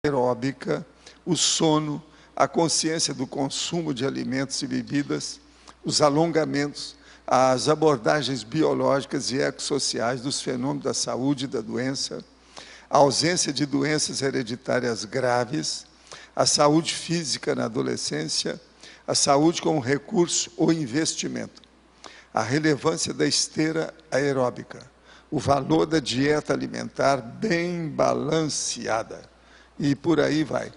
aeróbica, o sono, a consciência do consumo de alimentos e bebidas, os alongamentos, as abordagens biológicas e ecossociais dos fenômenos da saúde e da doença, a ausência de doenças hereditárias graves, a saúde física na adolescência, a saúde como recurso ou investimento, a relevância da esteira aeróbica, o valor da dieta alimentar bem balanceada, e por aí vai.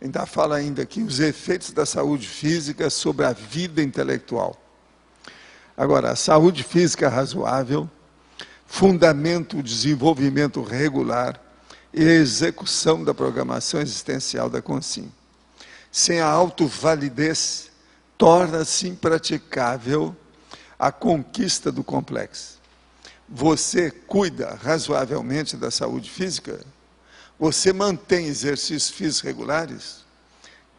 Ainda fala ainda aqui os efeitos da saúde física sobre a vida intelectual. Agora, a saúde física razoável, fundamenta o desenvolvimento regular e a execução da programação existencial da consciência. Sem a autovalidez, torna-se impraticável a conquista do complexo. Você cuida razoavelmente da saúde física? Você mantém exercícios físicos regulares?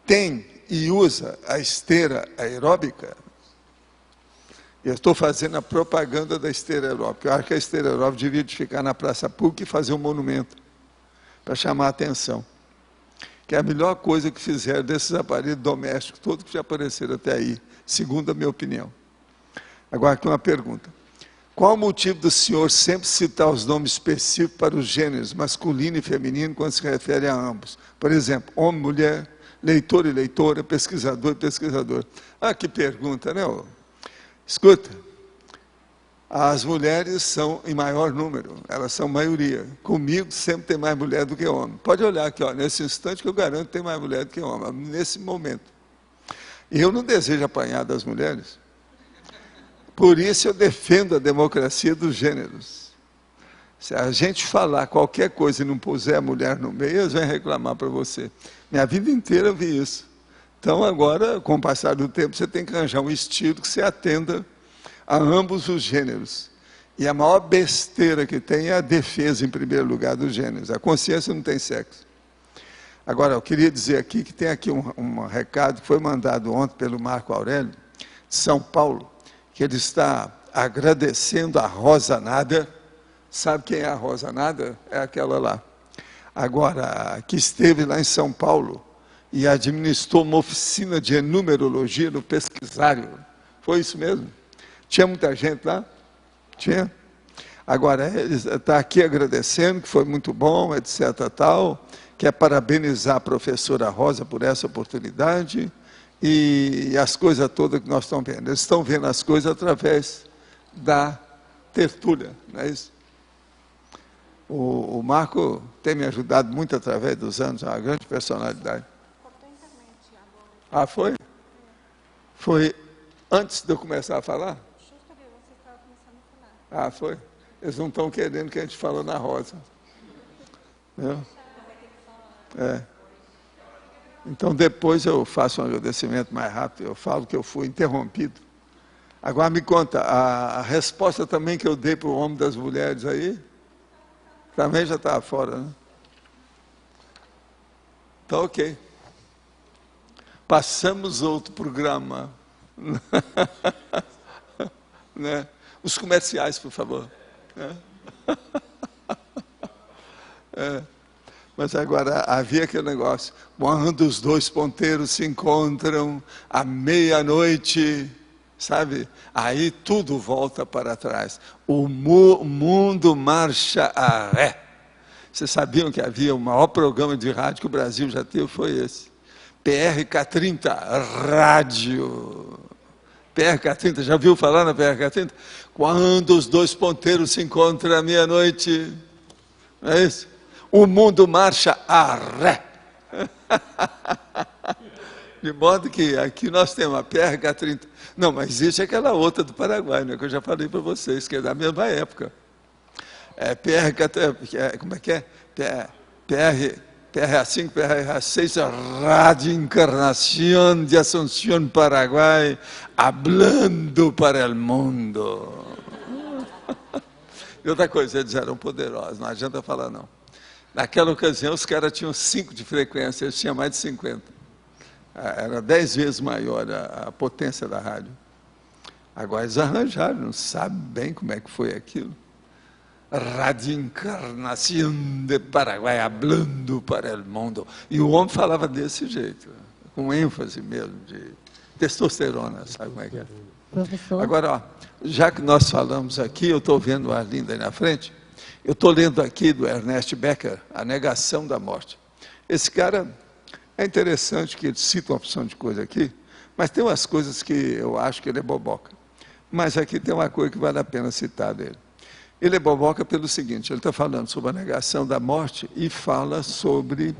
Tem e usa a esteira aeróbica? Eu estou fazendo a propaganda da esteira aeróbica. Eu acho que a esteira aeróbica devia ficar na Praça Pública e fazer um monumento para chamar a atenção. Que é a melhor coisa que fizeram desses aparelhos domésticos, todos que já apareceram até aí, segundo a minha opinião. Agora, aqui uma pergunta. Qual o motivo do senhor sempre citar os nomes específicos para os gêneros, masculino e feminino, quando se refere a ambos? Por exemplo, homem, mulher, leitor e leitora, pesquisador e pesquisador. Ah, que pergunta, né? Escuta, as mulheres são em maior número, elas são maioria. Comigo sempre tem mais mulher do que homem. Pode olhar aqui, ó, nesse instante que eu garanto que tem mais mulher do que homem, nesse momento. E eu não desejo apanhar das mulheres. Por isso eu defendo a democracia dos gêneros. Se a gente falar qualquer coisa e não puser a mulher no meio, eles vão reclamar para você. Minha vida inteira eu vi isso. Então agora, com o passar do tempo, você tem que arranjar um estilo que se atenda a ambos os gêneros. E a maior besteira que tem é a defesa, em primeiro lugar, dos gêneros. A consciência não tem sexo. Agora, eu queria dizer aqui que tem aqui um recado que foi mandado ontem pelo Marco Aurélio, de São Paulo, que ele está agradecendo a Rosa Nader. Sabe quem é a Rosa Nader? É aquela lá. Agora, que esteve lá em São Paulo e administrou uma oficina de numerologia no Pesquisário. Foi isso mesmo? Tinha muita gente lá? Tinha? Agora, ele está aqui agradecendo, que foi muito bom, etc. tal. Quer parabenizar a professora Rosa por essa oportunidade. E as coisas todas que nós estamos vendo. Eles estão vendo as coisas através da tertúlia, não é isso? O Marco tem me ajudado muito através dos anos, é uma grande personalidade. Ah, foi? Foi antes de eu começar a falar? Ah, foi? Eles não estão querendo que a gente fale na Rosa. Entendeu? É. Então, depois eu faço um agradecimento mais rápido, eu falo que eu fui interrompido. Agora, me conta, a resposta também que eu dei para o homem das mulheres aí, também já estava fora, né? Então, ok. Passamos outro programa. Né? Os comerciais, por favor. É. Mas agora havia aquele negócio, quando os dois ponteiros se encontram à meia-noite, sabe? Aí tudo volta para trás. O mundo marcha a ré. Vocês sabiam que havia o maior programa de rádio que o Brasil já teve? Foi esse. PRK-30, rádio. PRK-30, já ouviu falar na PRK-30? Quando os dois ponteiros se encontram à meia-noite. Não é isso? O mundo marcha a ré. De modo que aqui nós temos a PRK-30. Não, mas existe aquela outra do Paraguai, né, que eu já falei para vocês, que é da mesma época. É PRK, como é que é? PRA5, PRA6, Rádio Encarnación de Asunción, Paraguai, hablando para el mundo. E outra coisa, eles eram poderosos, não adianta falar não. Naquela ocasião, os caras tinham 5 de frequência, eles tinham mais de 50. Era 10 vezes maior a potência da rádio. Agora eles arranjaram, não sabem bem como é que foi aquilo. reencarnação de Paraguai, hablando para o mundo. E o homem falava desse jeito, com ênfase mesmo, de testosterona, sabe como é que é? Professor? Agora, ó, já que nós falamos aqui, eu estou vendo a Arlinda aí na frente, eu estou lendo aqui do Ernest Becker, A Negação da Morte. Esse cara, é interessante que ele cita uma opção de coisa aqui, mas tem umas coisas que eu acho que ele é boboca. Mas aqui tem uma coisa que vale a pena citar dele. Ele é boboca pelo seguinte, ele está falando sobre a negação da morte e fala sobre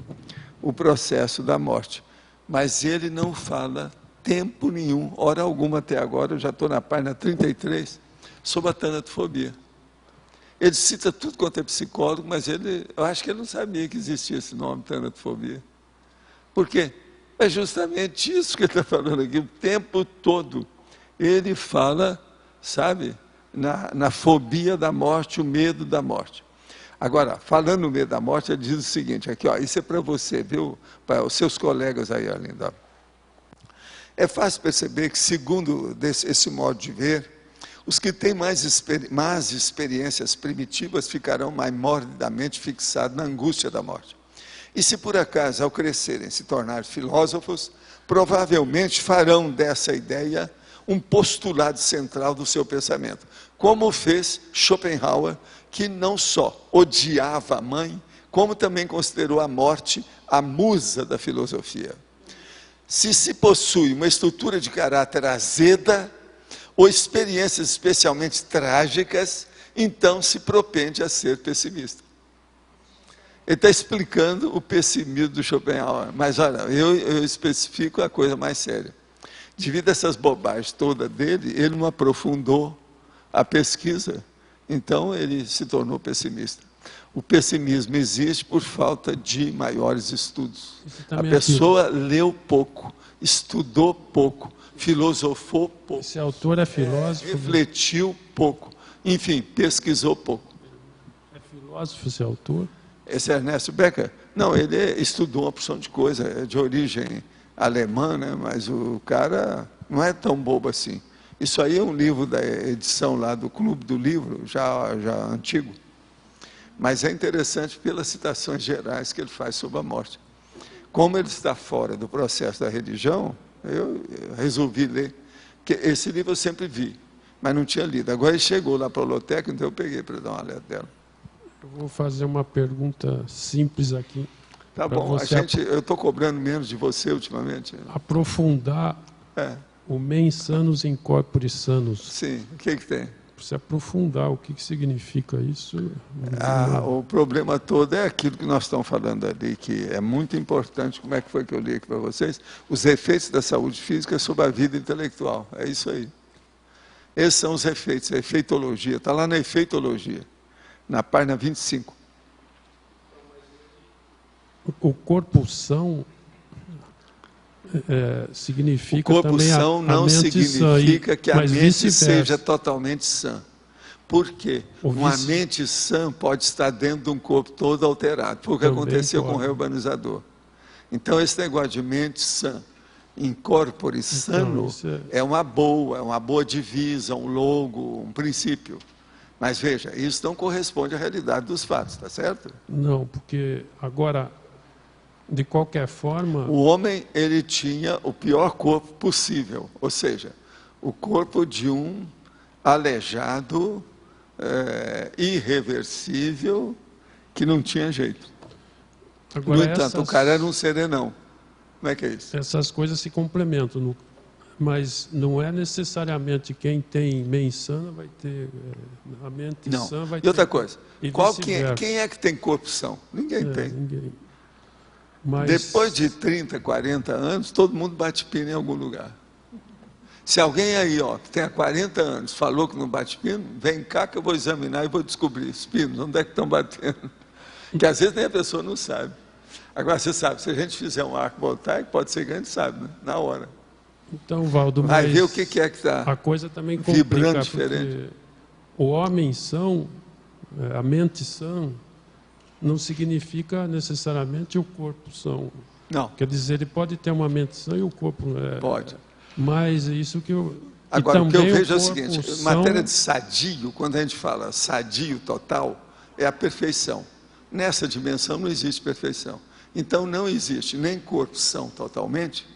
o processo da morte. Mas ele não fala tempo nenhum, hora alguma até agora, eu já estou na página 33, sobre a tanatofobia. Ele cita tudo quanto é psicólogo, mas eu acho que ele não sabia que existia esse nome, tanatofobia. Por quê? É justamente isso que ele está falando aqui, o tempo todo. Ele fala, sabe, na fobia da morte, o medo da morte. Agora, falando no medo da morte, ele diz o seguinte, aqui, ó, isso é para você, viu, para os seus colegas aí, Arlinda. É fácil perceber que, segundo esse modo de ver, os que têm mais experiências primitivas ficarão mais morbidamente fixados na angústia da morte. E se por acaso, ao crescerem, se tornarem filósofos, provavelmente farão dessa ideia um postulado central do seu pensamento, como fez Schopenhauer, que não só odiava a mãe, como também considerou a morte a musa da filosofia. Se possui uma estrutura de caráter azeda, ou experiências especialmente trágicas, então se propende a ser pessimista. Ele está explicando o pessimismo do Schopenhauer, mas olha, eu especifico a coisa mais séria. Devido a essas bobagens todas dele, ele não aprofundou a pesquisa, então ele se tornou pessimista. O pessimismo existe por falta de maiores estudos. A pessoa leu pouco, estudou pouco, filosofou pouco. Esse autor é filósofo? Refletiu pouco. Enfim, pesquisou pouco. É filósofo esse autor? Esse Ernesto Becker? Não, ele estudou uma porção de coisa, é de origem alemã, né? Mas o cara não é tão bobo assim. Isso aí é um livro da edição lá do Clube do Livro, já antigo. Mas é interessante pelas citações gerais que ele faz sobre a morte. Como ele está fora do processo da religião, eu resolvi ler. Que esse livro eu sempre vi, mas não tinha lido. Agora ele chegou lá para a biblioteca, então eu peguei para dar uma olhada dela. Eu vou fazer uma pergunta simples aqui. Tá bom, eu estou cobrando menos de você ultimamente. Aprofundar o mens sanus in corpore sanus. Sim, o que tem? Se aprofundar, o que significa isso? O problema todo é aquilo que nós estamos falando ali, que é muito importante. Como é que foi que eu li aqui para vocês? Os efeitos da saúde física sobre a vida intelectual. É isso aí. Esses são os efeitos, a efeitologia. Está lá na efeitologia, na página 25. O corpo são significa o corpo também são não significa que a mente seja totalmente sã. Por quê? Uma mente sã pode estar dentro de um corpo todo alterado. Foi o que aconteceu com o reurbanizador. Então, esse negócio de mente sã, in corpore sano, é uma boa divisa, um logo, um princípio. Mas veja, isso não corresponde à realidade dos fatos, está certo? Não, porque agora, de qualquer forma... O homem, ele tinha o pior corpo possível, ou seja, o corpo de um aleijado, irreversível, que não tinha jeito. Agora, no entanto, o cara era um serenão. Como é que é isso? Essas coisas se complementam, mas não é necessariamente quem tem mente sana vai ter... A mente sã vai ter... E outra coisa, e quem é que tem corpo são? Ninguém tem. Ninguém. Mas... Depois de 30, 40 anos, todo mundo bate pino em algum lugar. Se alguém aí, que tem há 40 anos, falou que não bate pino, vem cá que eu vou examinar e vou descobrir os pinos, onde é que estão batendo. Que às vezes nem a pessoa não sabe. Agora, você sabe, se a gente fizer um arco voltaico, pode ser que a gente sabe, né? Na hora. Então, Valdo, vai ver o que é que está a coisa também vibrando diferente. O homem são, a mente sã, não significa necessariamente o corpo são. Não. Quer dizer, ele pode ter uma mente sã e o corpo... Pode. Mas é isso que Agora, o que eu também o vejo é o corpo seguinte, são- matéria de sadio, quando a gente fala sadio total, é a perfeição. Nessa dimensão não existe perfeição. Então não existe nem corpo são totalmente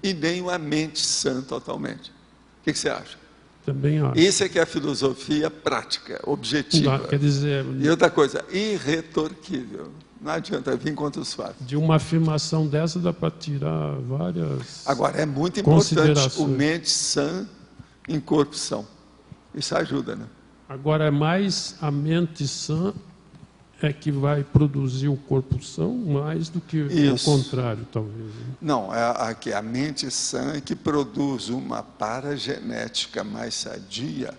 e nem uma mente sã totalmente. O que você acha? Também acho. Isso é que é a filosofia prática, objetiva. Quer dizer, E outra coisa, irretorquível. Não adianta vir contra os fatos. de uma afirmação dessa dá para tirar várias... Agora, é muito importante o considerações. mente sã em corpo são. Isso ajuda, né? Agora, é mais a mente sã é que vai produzir o corpo são, mais do que Isso. o contrário, talvez. Né? Não, é a mente sã é que produz uma paragenética mais sadia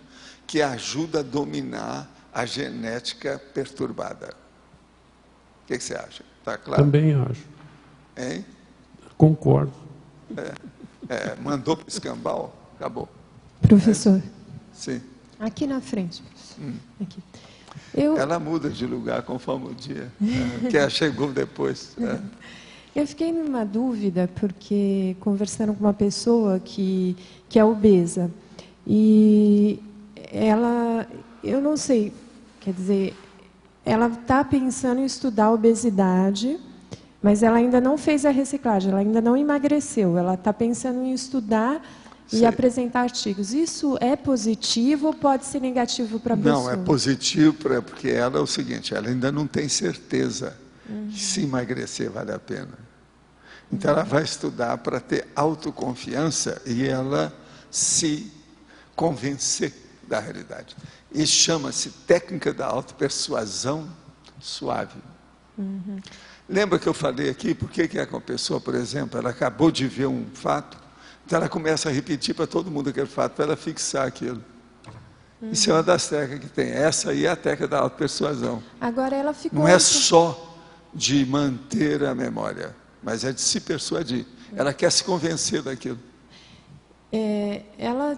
que ajuda a dominar a genética perturbada. O que você acha? Está claro? Também acho. Hein? Concordo. Mandou para o escambau? Acabou. Professor, Sim. aqui na frente. Aqui. Ela muda de lugar conforme o dia, que ela chegou depois. Eu fiquei numa dúvida, porque conversando com uma pessoa que é obesa, e ela, eu não sei, quer dizer, ela está pensando em estudar a obesidade, mas ela ainda não fez a reciclagem, ela ainda não emagreceu, ela está pensando em estudar e apresentar artigos. Isso é positivo ou pode ser negativo para a pessoa? Não, é positivo porque ela é o seguinte, ela ainda não tem certeza que se emagrecer vale a pena. Então ela vai estudar para ter autoconfiança e ela se convencer da realidade. Isso chama-se técnica da autopersuasão suave. Lembra que eu falei aqui, por que é que uma pessoa, por exemplo, ela acabou de ver um fato, então ela começa a repetir para todo mundo aquele fato, para ela fixar aquilo. Isso é uma das técnicas que tem. Essa aí é a técnica da autopersuasão. Agora ela ficou... Não é só de manter a memória, mas é de se persuadir. Ela quer se convencer daquilo. Ela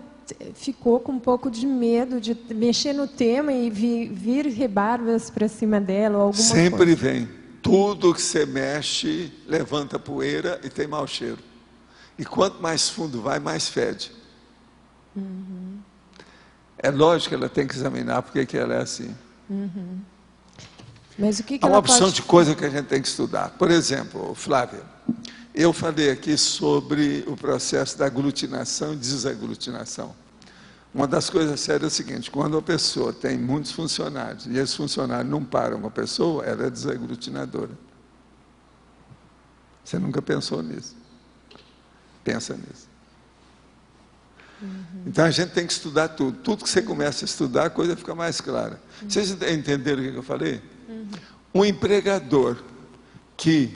ficou com um pouco de medo de mexer no tema e vir rebarbas para cima dela ou alguma coisa. Sempre vem. Tudo que você mexe, levanta poeira e tem mau cheiro. E quanto mais fundo vai, mais fede. É lógico que ela tem que examinar porque que ela é assim. Mas o que Há uma ela opção pode... de coisa que a gente tem que estudar. Por exemplo, Flávia, eu falei aqui sobre o processo da aglutinação e desaglutinação. Uma das coisas sérias é o seguinte, quando a pessoa tem muitos funcionários e esses funcionários não param com a pessoa, ela é desaglutinadora. Você nunca pensou nisso? Pensa nisso. Então a gente tem que estudar tudo. Tudo que você começa a estudar, a coisa fica mais clara. Vocês entenderam o que eu falei? Um empregador que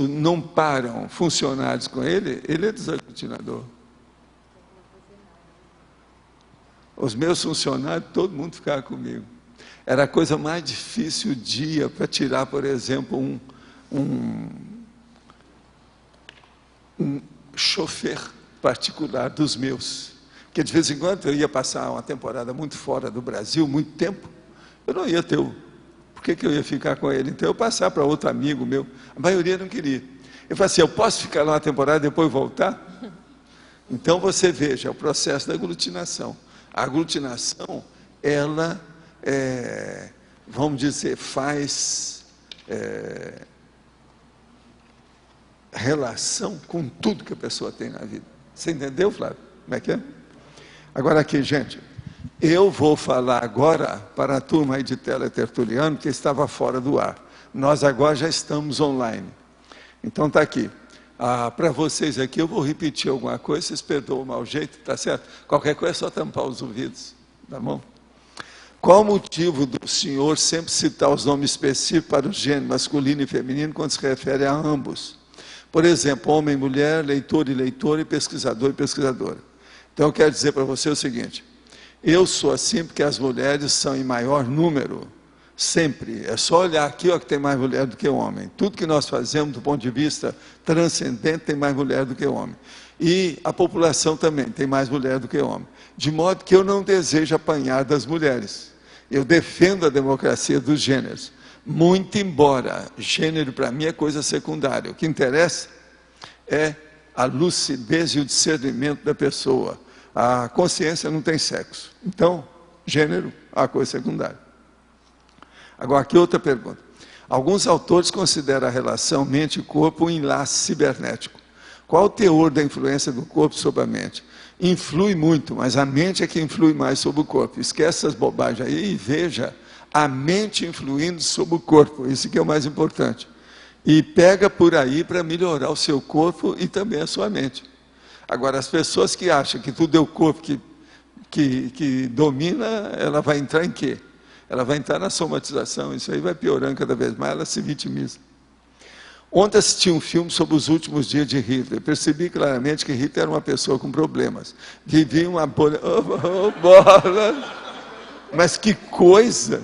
não param funcionários com ele é desaglutinador. Os meus funcionários, todo mundo ficava comigo. Era a coisa mais difícil o dia para tirar, por exemplo, um chofer particular dos meus. Porque de vez em quando eu ia passar uma temporada muito fora do Brasil, muito tempo, eu não ia ter por que eu ia ficar com ele? Então eu passar para outro amigo meu, a maioria não queria. Eu falei assim, eu posso ficar lá uma temporada e depois voltar? Então você veja, é o processo da aglutinação. A aglutinação, ela, vamos dizer, faz relação com tudo que a pessoa tem na vida. Você entendeu, Flávio? Como é que é? Agora aqui, gente, eu vou falar agora para a turma aí de Teletertuliano, que estava fora do ar. Nós agora já estamos online. Então está aqui. Para vocês aqui, eu vou repetir alguma coisa, vocês perdoam o mau jeito, tá certo? Qualquer coisa é só tampar os ouvidos, tá bom? Qual o motivo do senhor sempre citar os nomes específicos para o gênero masculino e feminino quando se refere a ambos? Por exemplo, homem e mulher, leitor e leitora, e pesquisador e pesquisadora. Então eu quero dizer para você o seguinte, eu sou assim porque as mulheres são em maior número, sempre. É só olhar aqui, ó, que tem mais mulher do que homem. Tudo que nós fazemos do ponto de vista transcendente tem mais mulher do que homem. E a população também tem mais mulher do que homem. De modo que eu não desejo apanhar das mulheres. Eu defendo a democracia dos gêneros. Muito embora gênero para mim é coisa secundária. O que interessa é a lucidez e o discernimento da pessoa. A consciência não tem sexo. Então, gênero é uma coisa secundária. Agora, aqui outra pergunta. Alguns autores consideram a relação mente e corpo um enlace cibernético. Qual o teor da influência do corpo sobre a mente? Influi muito, mas a mente é que influi mais sobre o corpo. Esquece essas bobagens aí e veja a mente influindo sobre o corpo. Isso que é o mais importante. E pega por aí para melhorar o seu corpo e também a sua mente. Agora, as pessoas que acham que tudo é o corpo que domina, ela vai entrar em quê? Ela vai entrar na somatização, isso aí vai piorando cada vez mais, ela se vitimiza. Ontem assisti um filme sobre os últimos dias de Hitler. Percebi claramente que Hitler era uma pessoa com problemas. Vivia uma bolha... bola! Mas que coisa!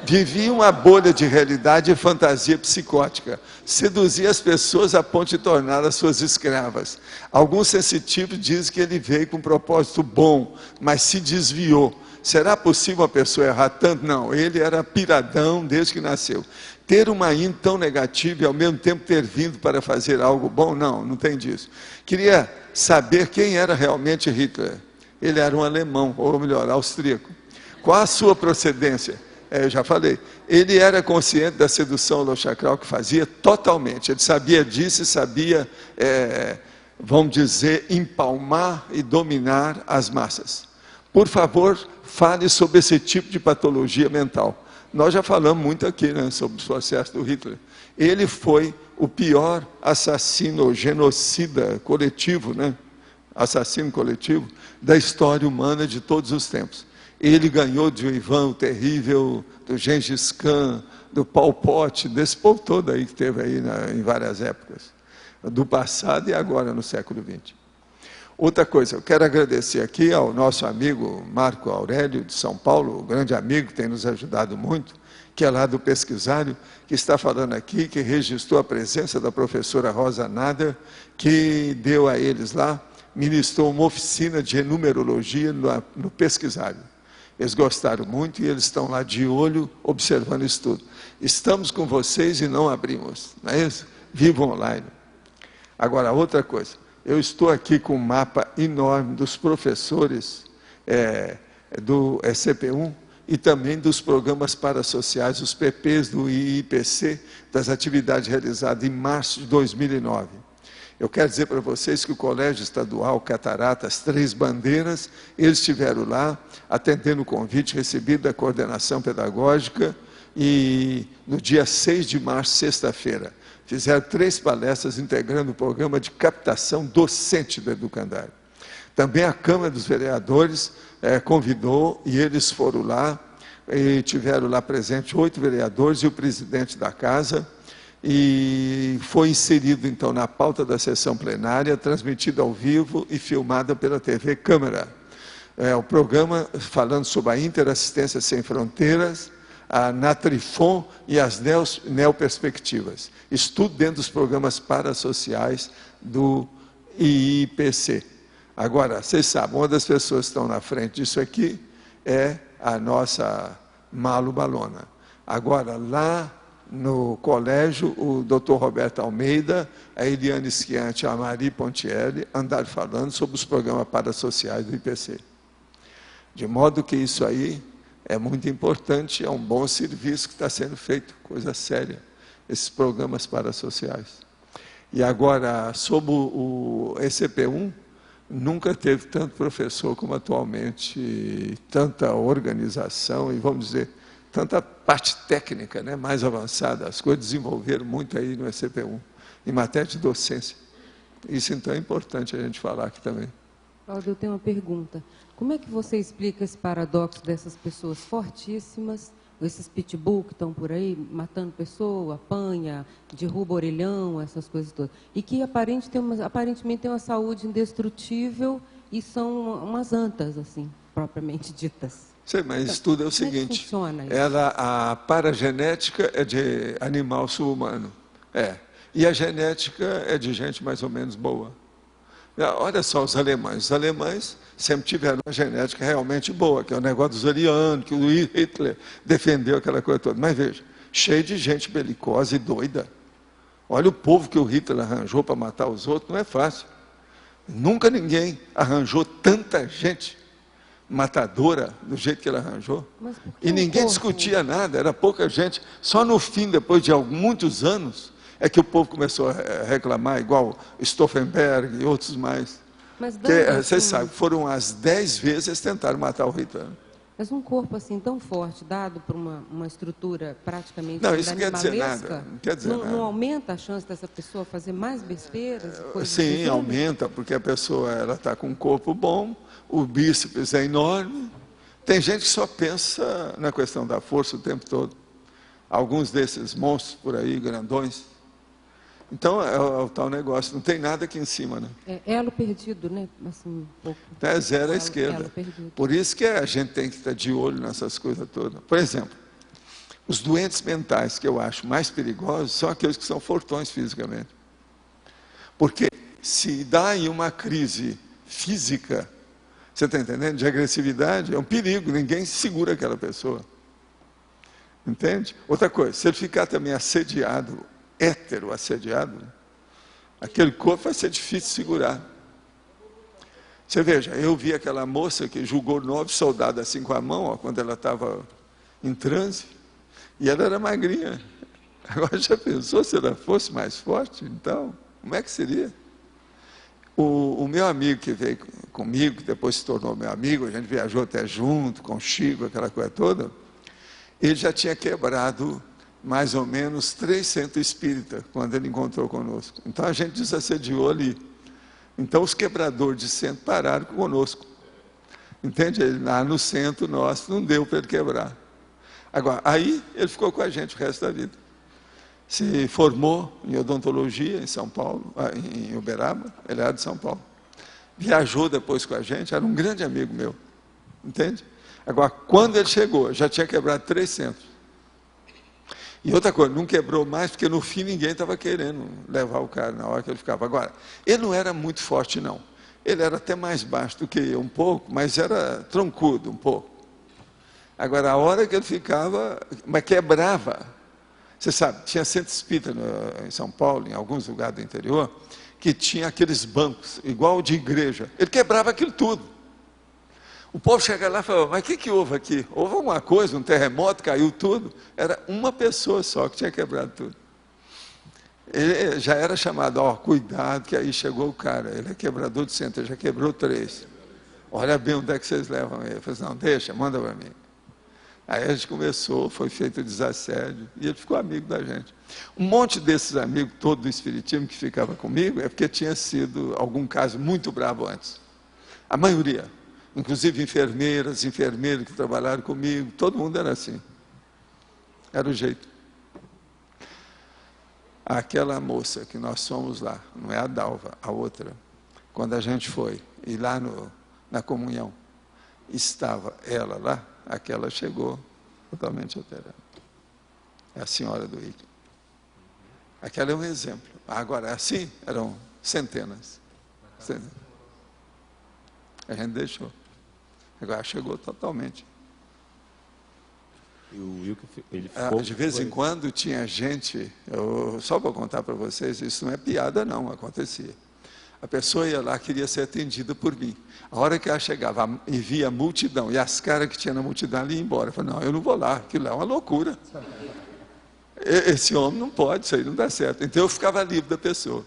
Vivia uma bolha de realidade e fantasia psicótica. Seduzia as pessoas a ponto de torná-las suas escravas. Alguns sensitivos dizem que ele veio com um propósito bom, mas se desviou. Será possível uma pessoa errar tanto? Não, ele era piradão desde que nasceu. Ter uma índole tão negativa e ao mesmo tempo ter vindo para fazer algo bom? Não, não tem disso. Queria saber quem era realmente Hitler. Ele era um alemão, ou melhor, austríaco. Qual a sua procedência? Eu já falei. Ele era consciente da sedução holochacral que fazia totalmente. Ele sabia disso e sabia, vamos dizer, empalmar e dominar as massas. Por favor, fale sobre esse tipo de patologia mental. Nós já falamos muito aqui, né, sobre o processo do Hitler. Ele foi o pior assassino, genocida coletivo, né, assassino coletivo, da história humana de todos os tempos. Ele ganhou de Ivan o Terrível, do Gengis Khan, do Pol Pot, desse povo todo aí que teve aí em várias épocas, do passado e agora no século XX. Outra coisa, eu quero agradecer aqui ao nosso amigo Marco Aurélio, de São Paulo, um grande amigo que tem nos ajudado muito, que é lá do Pesquisário, que está falando aqui, que registrou a presença da professora Rosa Nader, que deu a eles lá, ministrou uma oficina de numerologia no Pesquisário. Eles gostaram muito e eles estão lá de olho, observando isso tudo. Estamos com vocês e não abrimos, não é isso? Vivo online. Agora, outra coisa. Eu estou aqui com um mapa enorme dos professores do ECP1 e também dos programas parasociais, os PPs do IIPC, das atividades realizadas em março de 2009. Eu quero dizer para vocês que o Colégio Estadual Cataratas Três Bandeiras, eles estiveram lá, atendendo o convite recebido da coordenação pedagógica, e no dia 6 de março, sexta-feira, fizeram 3 palestras integrando o programa de captação docente do Educandário. Também a Câmara dos Vereadores convidou, e eles foram lá, e tiveram lá presente 8 vereadores e o presidente da casa, e foi inserido então na pauta da sessão plenária, transmitida ao vivo e filmada pela TV Câmara. O programa falando sobre a interassistência sem fronteiras, a Natrifon e as neoperspectivas. Estudo dentro dos programas parasociais do IIPC. Agora, vocês sabem, uma das pessoas que estão na frente disso aqui é a nossa Malu Balona. Agora, lá no colégio, o Dr. Roberto Almeida, a Eliane Schianti e a Marie Pontielli andaram falando sobre os programas parasociais do IPC. De modo que isso aí é muito importante, é um bom serviço que está sendo feito, coisa séria, esses programas parasociais. E agora, sobre o ECP1, nunca teve tanto professor como atualmente, tanta organização e, vamos dizer, tanta parte técnica, né, mais avançada. As coisas desenvolveram muito aí no ECP1, em matéria de docência. Isso, então, é importante a gente falar aqui também. Cláudio, eu tenho uma pergunta. Como é que você explica esse paradoxo dessas pessoas fortíssimas, esses pitbull que estão por aí, matando pessoa, apanha, derruba orelhão, essas coisas todas, e que aparentemente tem uma saúde indestrutível e são umas antas, assim, propriamente ditas? Sim, mas isso tudo é o seguinte, funciona isso? a paragenética é de animal subhumano, e a genética é de gente mais ou menos boa. Olha só os alemães sempre tiveram uma genética realmente boa, que é o negócio dos arianos, que o Hitler defendeu aquela coisa toda. Mas veja, cheio de gente belicosa e doida. Olha o povo que o Hitler arranjou para matar os outros, não é fácil. Nunca ninguém arranjou tanta gente matadora do jeito que ele arranjou. Mas por que E o ninguém corpo? discutia nada, era pouca gente. Só no fim, depois de muitos anos, é que o povo começou a reclamar, igual Stauffenberg e outros mais. Mas, Que, dando, vocês assim, sabem, foram as 10 vezes eles tentaram matar o Hitler. mas um corpo assim tão forte, dado por uma estrutura praticamente Não, isso quer dizer animalesca, nada, não quer dizer não, nada. não aumenta a chance dessa pessoa fazer mais besteiras? E coisas do Sim, gênero? aumenta, porque a pessoa está com um corpo bom, o bíceps é enorme. Tem gente que só pensa na questão da força o tempo todo. Alguns desses monstros por aí, grandões. Então, é o tal negócio, não tem nada aqui em cima, né? É elo perdido, né? Assim, um pouco. É zero à Elo esquerda. perdido. Por isso que a gente tem que estar de olho nessas coisas todas. Por exemplo, os doentes mentais que eu acho mais perigosos são aqueles que são fortões fisicamente. Porque se dá aí uma crise física, você está entendendo? De agressividade, é um perigo, ninguém segura aquela pessoa. Entende? Outra coisa, se ele ficar também assediado, hétero assediado, aquele corpo vai ser difícil de segurar. Você veja, eu vi aquela moça que julgou 9 soldados assim com a mão, ó, quando ela estava em transe, e ela era magrinha. Agora já pensou se ela fosse mais forte? Então, como é que seria? O meu amigo que veio comigo, que depois se tornou meu amigo, a gente viajou até junto, com o Chico, aquela coisa toda, ele já tinha quebrado mais ou menos 3 centros espíritas, quando ele encontrou conosco. Então a gente desassediou ali. Então os quebradores de centro pararam conosco. Entende? Ele lá no centro nosso, não deu para ele quebrar. Agora, aí ele ficou com a gente o resto da vida. Se formou em odontologia em São Paulo, em Uberaba, ele era de São Paulo. Viajou depois com a gente, era um grande amigo meu. Entende? Agora, quando ele chegou, já tinha quebrado 3 centros. E outra coisa, não quebrou mais, porque no fim ninguém estava querendo levar o cara na hora que ele ficava. Agora, ele não era muito forte, não. Ele era até mais baixo do que eu, um pouco, mas era troncudo um pouco. Agora, a hora que ele ficava, mas quebrava. Você sabe, tinha centro espírita em São Paulo, em alguns lugares do interior, que tinha aqueles bancos, igual de igreja. Ele quebrava aquilo tudo. O povo chegava lá e falava, mas o que houve aqui? Houve alguma coisa, um terremoto, caiu tudo? Era uma pessoa só que tinha quebrado tudo. Ele já era chamado, ó, cuidado, que aí chegou o cara, ele é quebrador de centro, ele já quebrou 3. Olha bem onde é que vocês levam ele. Eu falei, não, deixa, manda para mim. Aí a gente começou, foi feito o desassédio, e ele ficou amigo da gente. Um monte desses amigos, todo do espiritismo que ficava comigo, é porque tinha sido algum caso muito bravo antes. A maioria. Inclusive enfermeiros que trabalharam comigo, todo mundo era assim. Era o jeito. Aquela moça que nós fomos lá, não é a Dalva, a outra, quando a gente foi, e lá na comunhão, estava ela lá, aquela chegou totalmente alterada. É a senhora do Ickley. Aquela é um exemplo. Agora, assim, eram centenas. A gente deixou. Agora chegou totalmente. E o Wilke, ele ficou... De vez em quando tinha gente, só para contar para vocês, isso não é piada não, acontecia. A pessoa ia lá, queria ser atendida por mim. A hora que ela chegava e via a multidão, e as caras que tinha na multidão, ela ia embora. Eu falei, não, eu não vou lá, aquilo é uma loucura. Esse homem não pode, isso aí não dá certo. Então eu ficava livre da pessoa.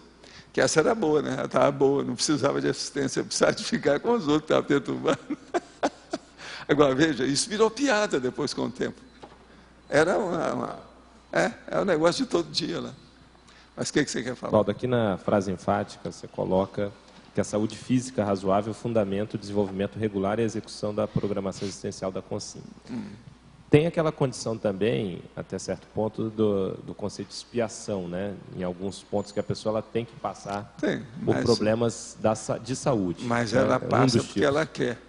Que essa era boa, né? Ela estava boa, não precisava de assistência, precisava de ficar com os outros que estavam perturbando. Agora, veja, isso virou piada depois com o tempo. Era é um negócio de todo dia lá. Mas o que você quer falar? Paulo, aqui na frase enfática, você coloca que a saúde física razoável é o fundamento do desenvolvimento regular e execução da programação existencial da consciência. Tem aquela condição também, até certo ponto, do conceito de expiação, né? Em alguns pontos que a pessoa ela tem que passar por problemas de saúde. Mas ela passa porque ela quer.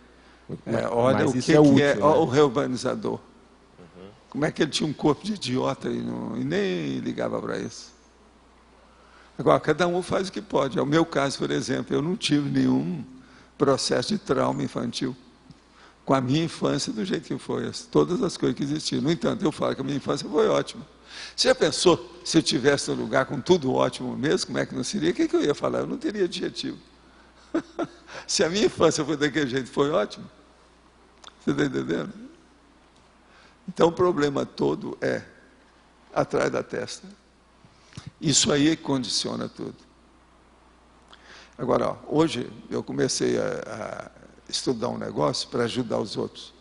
Olha mas o isso é útil, é, né? olha o reurbanizador. Como é que ele tinha um corpo de idiota e nem ligava para isso? Agora, cada um faz o que pode. É o meu caso, por exemplo, eu não tive nenhum processo de trauma infantil. Com a minha infância do jeito que foi, todas as coisas que existiam. No entanto, eu falo que a minha infância foi ótima. Você já pensou, se eu estivesse no lugar com tudo ótimo mesmo, como é que não seria? O que eu ia falar? Eu não teria adjetivo. Se a minha infância foi daquele jeito, foi ótimo. Você está entendendo? Então o problema todo é atrás da testa. Isso aí é que condiciona tudo. Agora, ó, hoje eu comecei a estudar um negócio para ajudar os outros.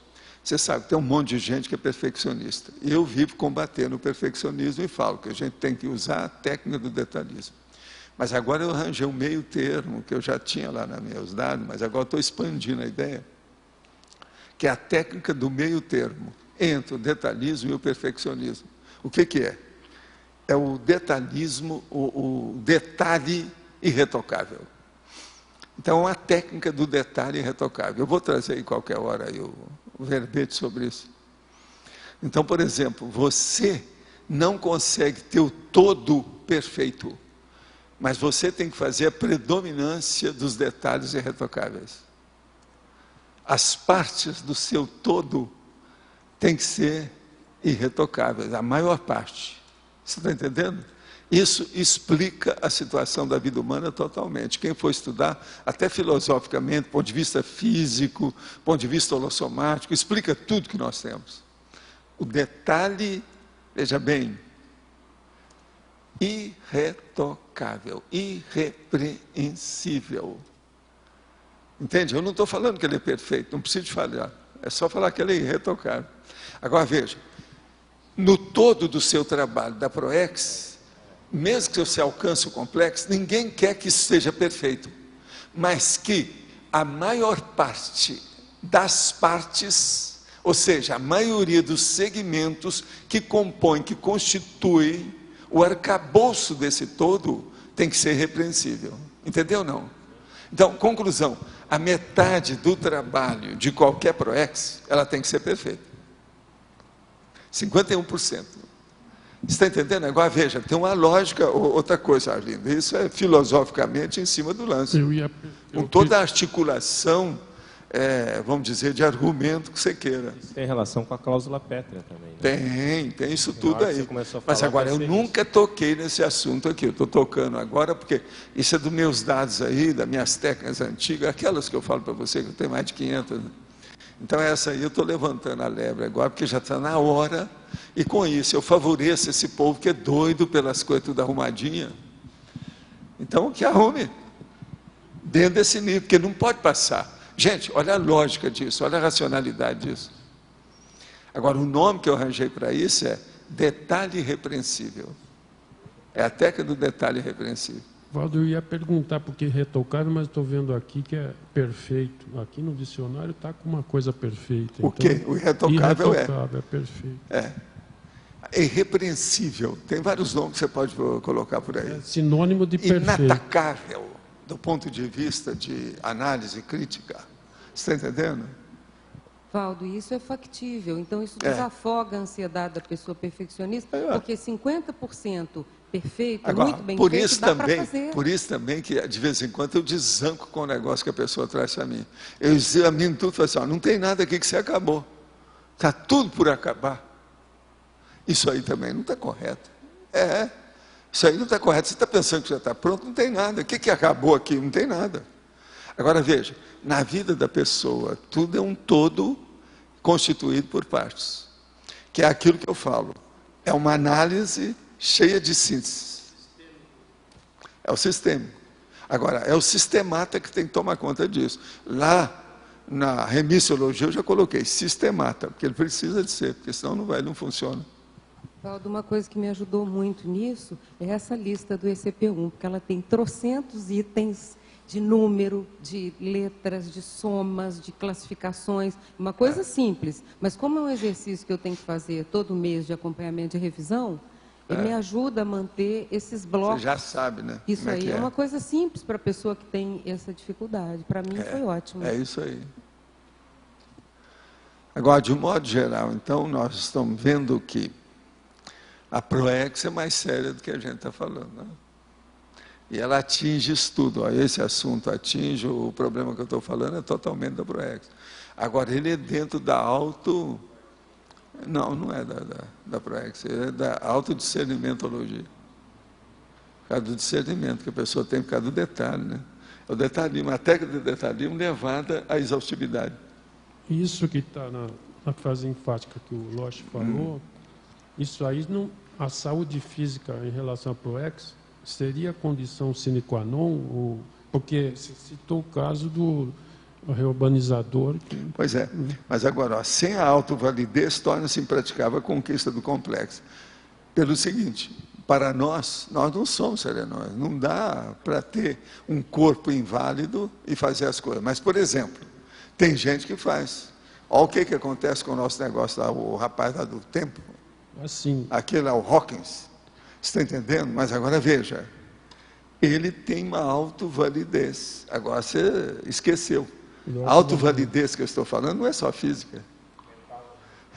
Você sabe, tem um monte de gente que é perfeccionista. E eu vivo combatendo o perfeccionismo e falo que a gente tem que usar a técnica do detalhismo. Mas agora eu arranjei um meio termo, que eu já tinha lá nos meus dados, mas agora estou expandindo a ideia, que é a técnica do meio termo entre o detalhismo e o perfeccionismo. O que é? É o detalhismo, o detalhe irretocável. Então, a técnica do detalhe irretocável. Eu vou trazer aí qualquer hora aí o verbete sobre isso. Então, por exemplo, você não consegue ter o todo perfeito, mas você tem que fazer a predominância dos detalhes irretocáveis. As partes do seu todo têm que ser irretocáveis, a maior parte. Você está entendendo? Isso explica a situação da vida humana totalmente. Quem for estudar, até filosoficamente, do ponto de vista físico, do ponto de vista holossomático, explica tudo que nós temos. O detalhe, veja bem, irretocável, irrepreensível. Entende? Eu não estou falando que ele é perfeito, não preciso de falar. É só falar que ele é irretocável. Agora veja, no todo do seu trabalho da ProEx, mesmo que você alcance o complexo, ninguém quer que isso seja perfeito, mas que a maior parte das partes, ou seja, a maioria dos segmentos que compõem, que constituem o arcabouço desse todo, tem que ser repreensível. Entendeu ou não? Então, conclusão, a metade do trabalho de qualquer ProEx, ela tem que ser perfeita. 51%. Está entendendo? Agora veja, tem uma lógica, outra coisa, Arlindo, isso é filosoficamente em cima do lance. Com toda a articulação, vamos dizer, de argumento que você queira. Isso tem relação com a cláusula pétrea também, né? Tem isso tudo aí. Mas agora, eu nunca toquei nesse assunto aqui, eu estou tocando agora, porque isso é dos meus dados aí, das minhas técnicas antigas, aquelas que eu falo para você, que eu tenho mais de 500, né? Então essa aí eu estou levantando a lebre agora, porque já está na hora, e com isso eu favoreço esse povo que é doido pelas coisas tudo arrumadinha. Então que arrume, dentro desse nível, porque não pode passar. Gente, olha a lógica disso, olha a racionalidade disso. Agora, o nome que eu arranjei para isso é detalhe irrepreensível. É a técnica do detalhe irrepreensível. Valdo, eu ia perguntar porque retocável, mas estou vendo aqui que é perfeito. Aqui no dicionário está com uma coisa perfeita. O quê? O irretocável é perfeito. É irrepreensível. Tem vários nomes que você pode colocar por aí. É sinônimo de perfeito. Inatacável, do ponto de vista de análise crítica. Você está entendendo? Valdo, isso é factível. Então, isso desafoga a ansiedade da pessoa perfeccionista, porque 50% perfeito, agora, muito bem feito, dá para fazer. Por isso também que, de vez em quando, eu desanco com o negócio que a pessoa traz para mim. Eu examino tudo e falo assim, ó, não tem nada aqui que você acabou. Está tudo por acabar. Isso aí também não está correto. Isso aí não está correto. Você está pensando que já está pronto? Não tem nada. O que acabou aqui? Não tem nada. Agora, veja, na vida da pessoa, tudo é um todo constituído por partes. Que é aquilo que eu falo. É uma análise cheia de síntese. É o sistema. Agora, é o sistemata que tem que tomar conta disso. Lá na remissiologia eu já coloquei sistemata, porque ele precisa de ser, porque senão não funciona. Valdo, uma coisa que me ajudou muito nisso é essa lista do ECP1, porque ela tem trocentos itens de número, de letras, de somas, de classificações, uma coisa simples. Mas como é um exercício que eu tenho que fazer todo mês de acompanhamento e revisão, ele me ajuda a manter esses blocos. Você já sabe, né? Isso aí é uma coisa simples para a pessoa que tem essa dificuldade. Para mim foi ótimo. É isso aí. Agora, de um modo geral, então, nós estamos vendo que a ProEx é mais séria do que a gente está falando, né? E ela atinge isso tudo. Ó, esse assunto atinge, o problema que eu estou falando é totalmente da ProEx. Agora, ele é dentro da auto... Não é da ProEx, é da autodiscernimentologia. Por causa do discernimento que a pessoa tem, por causa do detalhe, né? O detalhismo, a técnica de detalhismo levada à exaustividade. Isso que está na fase enfática que o Losch falou, isso aí, não, a saúde física em relação ao PROEX seria condição sine qua non, porque se citou o caso do reurbanizador. Pois é, mas agora, ó, sem a autovalidez, torna-se impraticável a conquista do complexo. Pelo seguinte, para nós não somos serenóis, não dá para ter um corpo inválido e fazer as coisas. Mas, por exemplo, tem gente que faz. Olha o que acontece com o nosso negócio lá, o rapaz lá do tempo. Assim. Aquele lá, o Hawkins. Você está entendendo? Mas agora veja, ele tem uma autovalidez. Agora você esqueceu. A autovalidez que eu estou falando não é só física.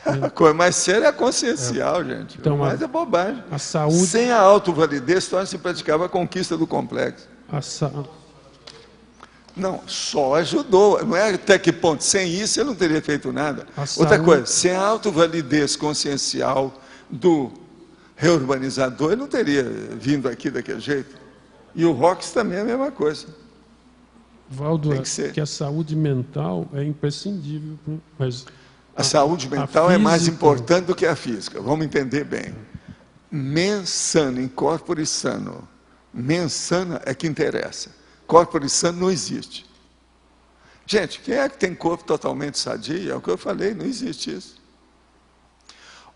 A coisa mais séria é a consciencial, gente. Então, mas é bobagem. A saúde... Sem a autovalidez, torna-se impraticável a conquista do complexo. Não, só ajudou. Não é até que ponto. Sem isso, eu não teria feito nada. Outra coisa, sem a autovalidez consciencial do reurbanizador, ele não teria vindo aqui daquele jeito. E o Rox também é a mesma coisa. Valdo, que a saúde mental é imprescindível. Mas a saúde mental é mais importante do que a física. Vamos entender bem. Mens sana in corpore sano. Mens sana é que interessa. Corpore sano não existe. Gente, quem é que tem corpo totalmente sadio? É o que eu falei, não existe isso.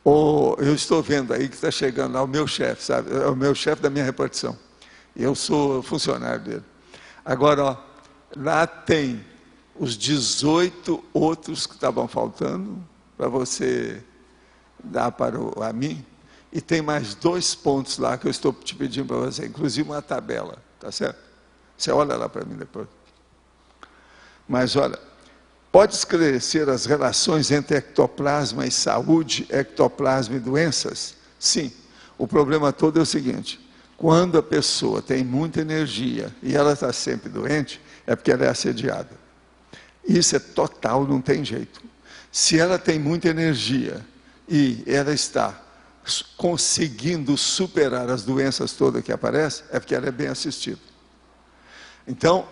Eu estou vendo aí que está chegando lá o meu chefe, sabe? É o meu chefe da minha repartição. Eu sou funcionário dele. Agora, ó, lá tem os 18 outros que estavam faltando para você dar para a mim. E tem mais 2 pontos lá que eu estou te pedindo para você, inclusive uma tabela, tá certo? Você olha lá para mim depois. Mas olha, pode esclarecer as relações entre ectoplasma e saúde, ectoplasma e doenças? Sim. O problema todo é o seguinte: quando a pessoa tem muita energia e ela está sempre doente, é porque ela é assediada. Isso é total, não tem jeito. Se ela tem muita energia e ela está conseguindo superar as doenças todas que aparecem, é porque ela é bem assistida. Então,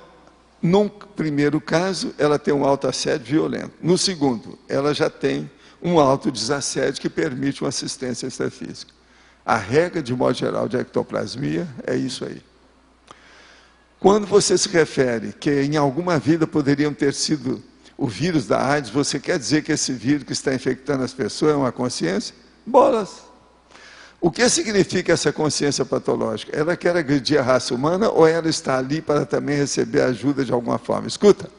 num primeiro caso, ela tem um autoassédio violento. No segundo, ela já tem um autodesassédio que permite uma assistência extrafísica. A regra, de modo geral, de ectoplasmia é isso aí. Quando você se refere que em alguma vida poderiam ter sido o vírus da AIDS, você quer dizer que esse vírus que está infectando as pessoas é uma consciência? Bolas! O que significa essa consciência patológica? Ela quer agredir a raça humana ou ela está ali para também receber ajuda de alguma forma? Escuta,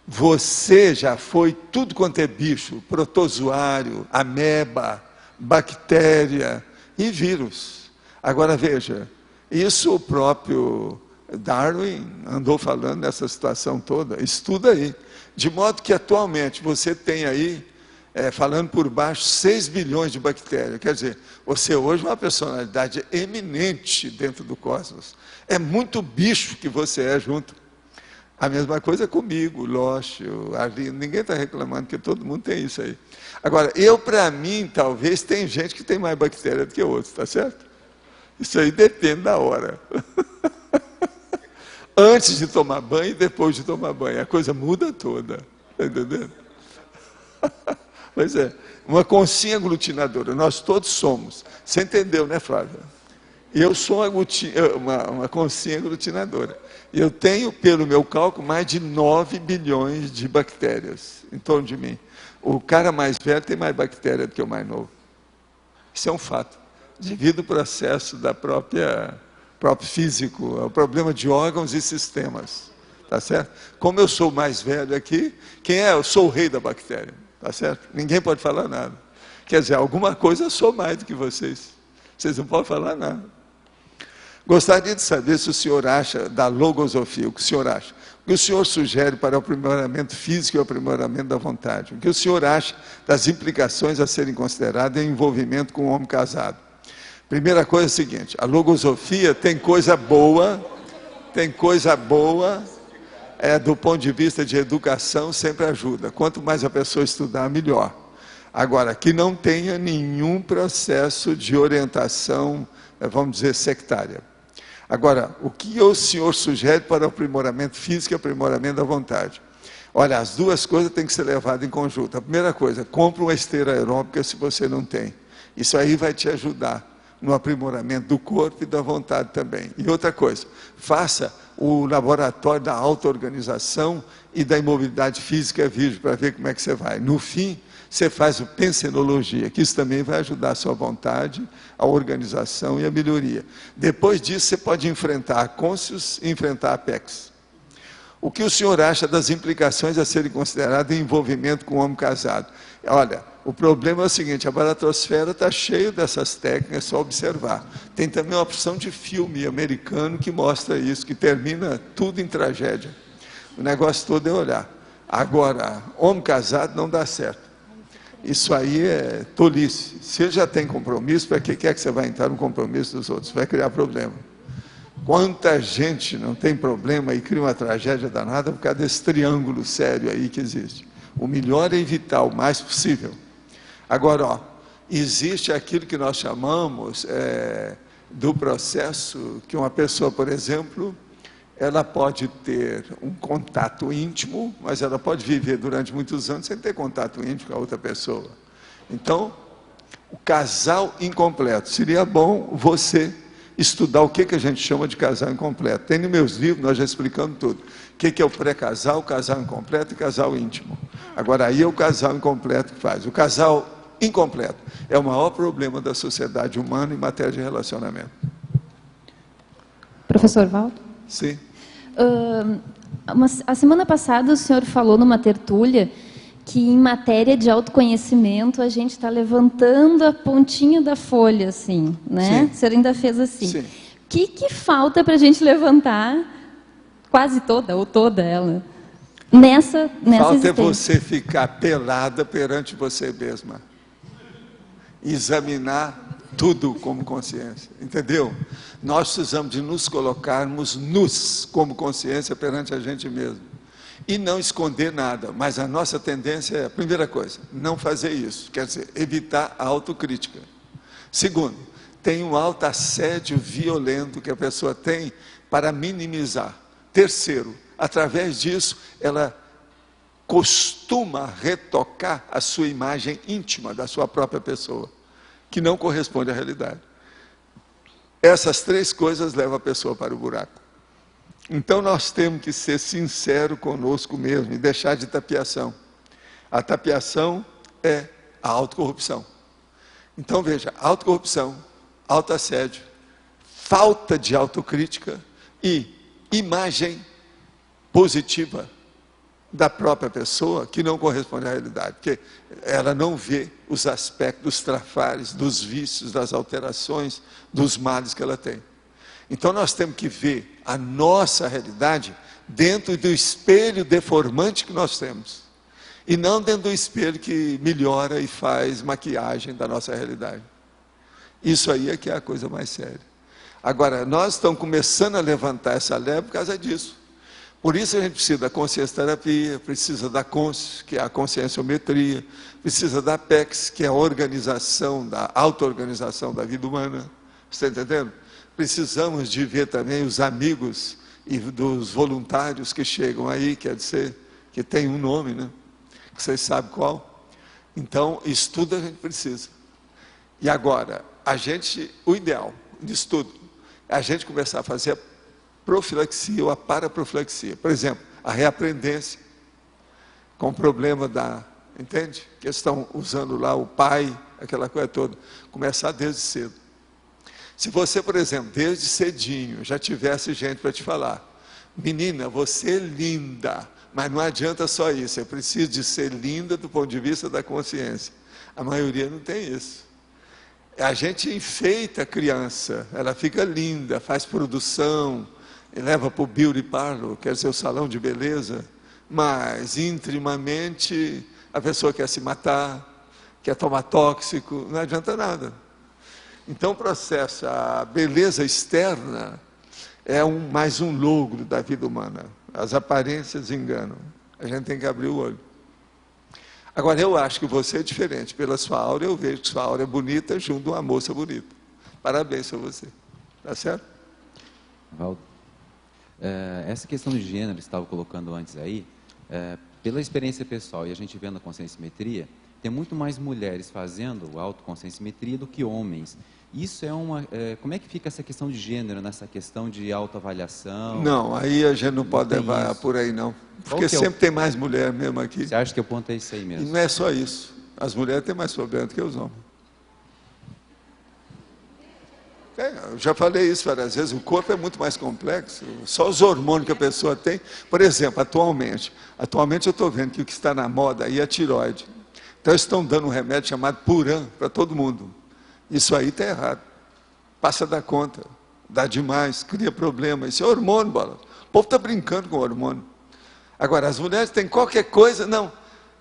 você já foi tudo quanto é bicho, protozoário, ameba, bactéria e vírus. Agora veja, isso o próprio Darwin andou falando nessa situação toda, estuda aí. De modo que atualmente você tem aí, falando por baixo, 6 bilhões de bactérias. Quer dizer, você hoje é uma personalidade eminente dentro do cosmos. É muito bicho que você é junto. A mesma coisa comigo, Losch, Arlindo, ninguém está reclamando, que todo mundo tem isso aí. Agora, para mim, talvez, tem gente que tem mais bactéria do que outros, tá certo? Isso aí depende da hora. Antes de tomar banho e depois de tomar banho, a coisa muda toda, está entendendo? Pois é, uma consciência aglutinadora, nós todos somos. Você entendeu, né, Flávia? Eu sou uma consciência aglutinadora. Eu tenho, pelo meu cálculo, mais de 9 bilhões de bactérias em torno de mim. O cara mais velho tem mais bactéria do que o mais novo. Isso é um fato. Devido ao processo da próprio físico, ao problema de órgãos e sistemas. Tá certo? Como eu sou o mais velho aqui, quem é? Eu sou o rei da bactéria. Tá certo? Ninguém pode falar nada. Quer dizer, alguma coisa eu sou mais do que vocês. Vocês não podem falar nada. Gostaria de saber se o senhor acha da logosofia, o que o senhor acha. O que o senhor sugere para o aprimoramento físico e o aprimoramento da vontade. O que o senhor acha das implicações a serem consideradas em envolvimento com o homem casado. Primeira coisa é a seguinte, a logosofia tem coisa boa, do ponto de vista de educação, sempre ajuda. Quanto mais a pessoa estudar, melhor. Agora, que não tenha nenhum processo de orientação, vamos dizer, sectária. Agora, o que o senhor sugere para o aprimoramento físico e aprimoramento da vontade? Olha, as duas coisas têm que ser levadas em conjunto. A primeira coisa, compre uma esteira aeróbica se você não tem. Isso aí vai te ajudar no aprimoramento do corpo e da vontade também. E outra coisa, faça o laboratório da auto-organização e da imobilidade física vídeo para ver como é que você vai. No fim, você faz o pensenologia, que isso também vai ajudar a sua vontade, a organização e a melhoria. Depois disso, você pode enfrentar a Conscius e enfrentar a Apex. O que o senhor acha das implicações a serem consideradas em envolvimento com o homem casado? Olha, o problema é o seguinte, a baratrosfera está cheia dessas técnicas, é só observar. Tem também uma opção de filme americano que mostra isso, que termina tudo em tragédia. O negócio todo é olhar. Agora, homem casado não dá certo. Isso aí é tolice. Se ele já tem compromisso, para que quer que você vai entrar no compromisso dos outros? Vai criar problema. Quanta gente não tem problema e cria uma tragédia danada por causa desse triângulo sério aí que existe. O melhor é evitar o mais possível. Agora, ó, existe aquilo que nós chamamos do processo que uma pessoa, por exemplo, ela pode ter um contato íntimo, mas ela pode viver durante muitos anos sem ter contato íntimo com a outra pessoa. Então, o casal incompleto. Seria bom você estudar o que a gente chama de casal incompleto. Tem nos meus livros, nós já explicamos tudo. O que é o pré-casal, o casal incompleto e o casal íntimo. Agora, aí é o casal incompleto que faz. O casal incompleto é o maior problema da sociedade humana em matéria de relacionamento. Professor Valdo? Sim. A semana passada o senhor falou numa tertúlia que em matéria de autoconhecimento a gente está levantando a pontinha da folha, assim, né? Sim. O senhor ainda fez assim. Sim. O que falta para a gente levantar quase toda, ou toda ela, nessa Falta existência? é você ficar pelada perante você mesma. Examinar tudo como consciência, entendeu? Nós precisamos de nos colocarmos nus como consciência perante a gente mesmo. E não esconder nada, mas a nossa tendência é, a primeira coisa, não fazer isso, quer dizer, evitar a autocrítica. Segundo, tem um autoassédio violento que a pessoa tem para minimizar. Terceiro, através disso, ela costuma retocar a sua imagem íntima da sua própria pessoa, que não corresponde à realidade. Essas três coisas levam a pessoa para o buraco. Então nós temos que ser sinceros conosco mesmo e deixar de tapiação. A tapiação é a autocorrupção. Então veja, autocorrupção, autoassédio, falta de autocrítica e imagem positiva da própria pessoa que não corresponde à realidade, porque ela não vê os aspectos dos trafares, dos vícios, das alterações, dos males que ela tem. Então nós temos que ver a nossa realidade dentro do espelho deformante que nós temos, e não dentro do espelho que melhora e faz maquiagem da nossa realidade. Isso aí é que é a coisa mais séria. Agora, nós estamos começando a levantar essa leve por causa disso. Por isso a gente precisa da consciência-terapia, precisa da Consciência, que é a conscienciometria, precisa da Apex, que é a organização, da auto-organização da vida humana. Você está entendendo? Precisamos de ver também os amigos e dos voluntários que chegam aí, quer dizer, que tem um nome, né? Que vocês sabem qual. Então, estudo a gente precisa. E agora, o ideal disso tudo, é a gente começar a fazer a profilaxia ou a paraprofilaxia. Por exemplo, a reaprendência, com o problema entende? Que eles estão usando lá o pai, aquela coisa toda. Começar desde cedo. Se você, por exemplo, desde cedinho, já tivesse gente para te falar, menina, você é linda, mas não adianta só isso, é preciso de ser linda do ponto de vista da consciência. A maioria não tem isso. A gente enfeita a criança, ela fica linda, faz produção, leva para o beauty parlor, quer dizer, o salão de beleza, mas intimamente a pessoa quer se matar, quer tomar tóxico, não adianta nada. Então o processo, a beleza externa é mais um logro da vida humana. As aparências enganam. A gente tem que abrir o olho. Agora eu acho que você é diferente. Pela sua aura eu vejo que sua aura é bonita junto a uma moça bonita. Parabéns a você. Tá certo? Valdo, essa questão de gênero que você estava colocando antes aí, pela experiência pessoal e a gente vendo a conscienciometria, tem muito mais mulheres fazendo autoconscienciometria do que homens. Isso é uma... como é que fica essa questão de gênero, nessa questão de autoavaliação? Não, aí a gente não pode levar isso. por aí, não. Porque que é sempre tem mais mulher mesmo aqui. Você acha que o ponto é isso aí E mesmo? não é só isso. As mulheres têm mais problema do que os homens. Eu já falei isso várias vezes, o corpo é muito mais complexo, só os hormônios que a pessoa tem. Por exemplo, atualmente eu estou vendo que o que está na moda aí é a tireoide. Então estão dando um remédio chamado Puran para todo mundo. Isso aí está errado. Passa da conta, dá demais, cria problema. Isso é hormônio, bola. O povo está brincando com o hormônio. Agora, as mulheres têm qualquer coisa, não,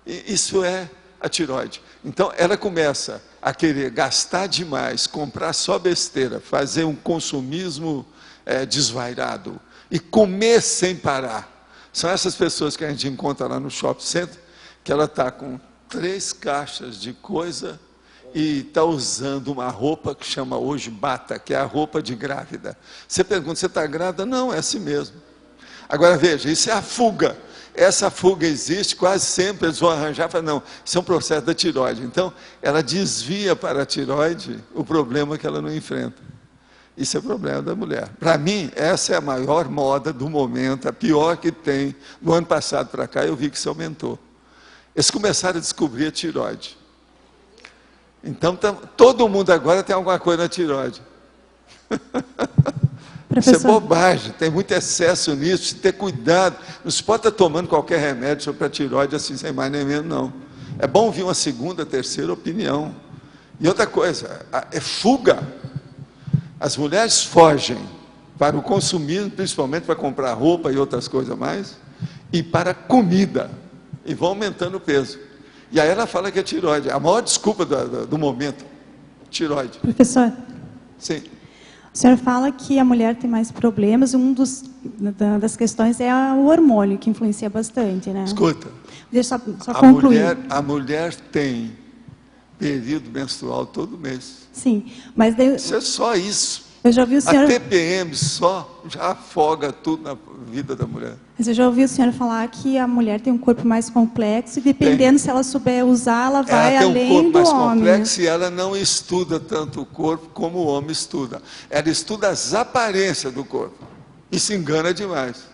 isso é a tireoide. Então, ela começa a querer gastar demais, comprar só besteira, fazer um consumismo desvairado e comer sem parar. São essas pessoas que a gente encontra lá no shopping center, que ela está com 3 caixas de coisa e está usando uma roupa que chama hoje bata, que é a roupa de grávida. Você pergunta, você está grávida? Não, é assim mesmo. Agora veja, isso é a fuga. Essa fuga existe, quase sempre eles vão arranjar, falar, não, isso é um processo da tireoide. Então, ela desvia para a tireoide o problema que ela não enfrenta. Isso é o problema da mulher. Para mim, essa é a maior moda do momento, a pior que tem. Do ano passado para cá, eu vi que isso aumentou. Eles começaram a descobrir a tireoide. Então, todo mundo agora tem alguma coisa na tireoide. Isso é bobagem, tem muito excesso nisso, ter cuidado. Não se pode estar tomando qualquer remédio para a tireoide assim, sem mais nem menos, não. É bom vir uma segunda, terceira opinião. E outra coisa, é fuga. As mulheres fogem para o consumismo, principalmente para comprar roupa e outras coisas mais, e para comida, e vão aumentando o peso. E aí ela fala que é tireoide, a maior desculpa do momento, tireoide. Professor, sim. O senhor fala que a mulher tem mais problemas, das questões é o hormônio, que influencia bastante, né? Escuta, deixa só concluir. A mulher tem período menstrual todo mês. Sim, mas daí... Isso é só isso. Eu já ouvi o senhor... A TPM só já afoga tudo na vida da mulher. Mas eu já ouvi o senhor falar que a mulher tem um corpo mais complexo e dependendo se ela souber usar, ela vai além do homem. Ela tem um corpo mais complexo e ela não estuda tanto o corpo como o homem estuda. Ela estuda as aparências do corpo e se engana demais.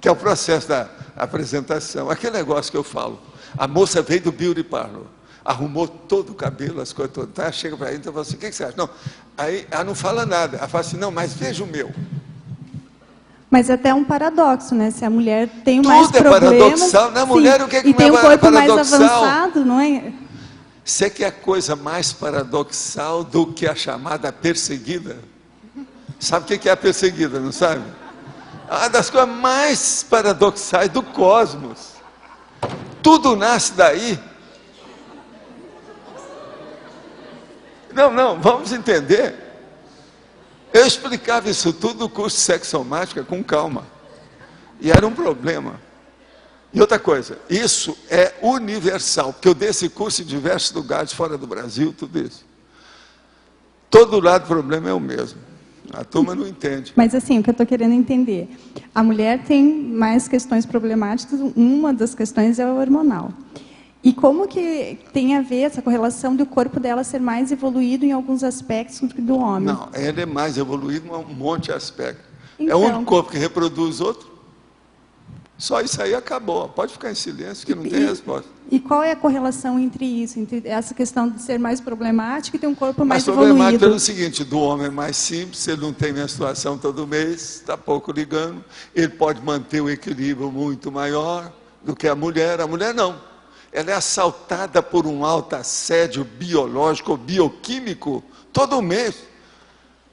Que é o processo da apresentação. Aquele negócio que eu falo. A moça veio do beauty parlor, arrumou todo o cabelo, as coisas todas. Tá? Chega para ele e fala assim, o que você acha? Não. Aí ela não fala nada. Ela fala assim, não, mas veja o meu. Mas até um paradoxo, né? Se a mulher tem mais problemas... Tudo é paradoxal. Na mulher, o que é que e tem um corpo mais avançado, não é? Você quer coisa mais paradoxal do que a chamada perseguida? Sabe o que é a perseguida, não sabe? Uma das coisas mais paradoxais do cosmos. Tudo nasce daí. Não, vamos entender. Eu explicava isso tudo no curso de sexomática com calma. E era um problema. E outra coisa, isso é universal, porque eu dei esse curso em diversos lugares fora do Brasil, tudo isso. Todo lado o problema é o mesmo. A turma não entende. Mas assim, o que eu estou querendo entender, a mulher tem mais questões problemáticas, uma das questões é o hormonal. E como que tem a ver essa correlação do corpo dela ser mais evoluído em alguns aspectos do que do homem? Não, ele é mais evoluído em um monte de aspectos. Então, é o único corpo que reproduz outro. Só isso aí acabou. Pode ficar em silêncio que não tem resposta. E qual é a correlação entre isso, entre essa questão de ser mais problemático e ter um corpo mais evoluído? Mais problemático pelo seguinte, do homem é mais simples, ele não tem menstruação todo mês, está pouco ligando, ele pode manter o equilíbrio muito maior do que a mulher não. Ela é assaltada por um alto assédio biológico ou bioquímico todo mês.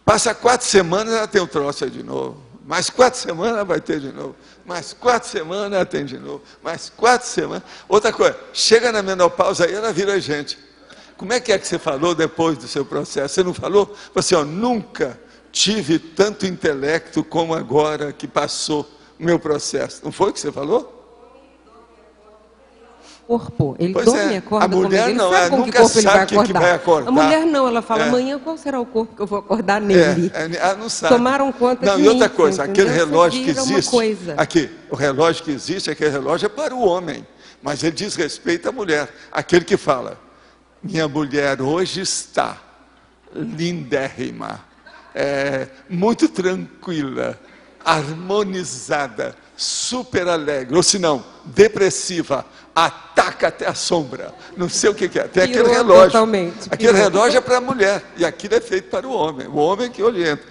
Passa 4 semanas, ela tem um troço aí de novo. Mais 4 semanas ela vai ter de novo. Mais 4 semanas ela tem de novo. Mais 4 semanas. Outra coisa, chega na menopausa aí, ela vira gente. Como é que você falou depois do seu processo? Você não falou? Você, nunca tive tanto intelecto como agora que passou o meu processo. Não foi o que você falou? corpo. Ele Pois dorme é, e acorda a mulher como ele não, sabe ela com que nunca corpo ele vai sabe o que vai acordar. A mulher não, ela fala, É. amanhã qual será o corpo que eu vou acordar nele? Ela não sabe. Tomaram conta não, de e outra mim, coisa, entendeu? aquele relógio que Você vira uma existe, coisa. aqui, o relógio que existe, aquele relógio é para o homem, mas ele diz respeito à mulher. Aquele que fala, minha mulher hoje está lindérrima, muito tranquila, harmonizada, super alegre, ou se não, depressiva, ataca até a sombra, não sei o que é, tem aquele Pirou relógio, totalmente, aquele pirou. relógio é para a mulher, e aquilo é feito para o homem que orienta.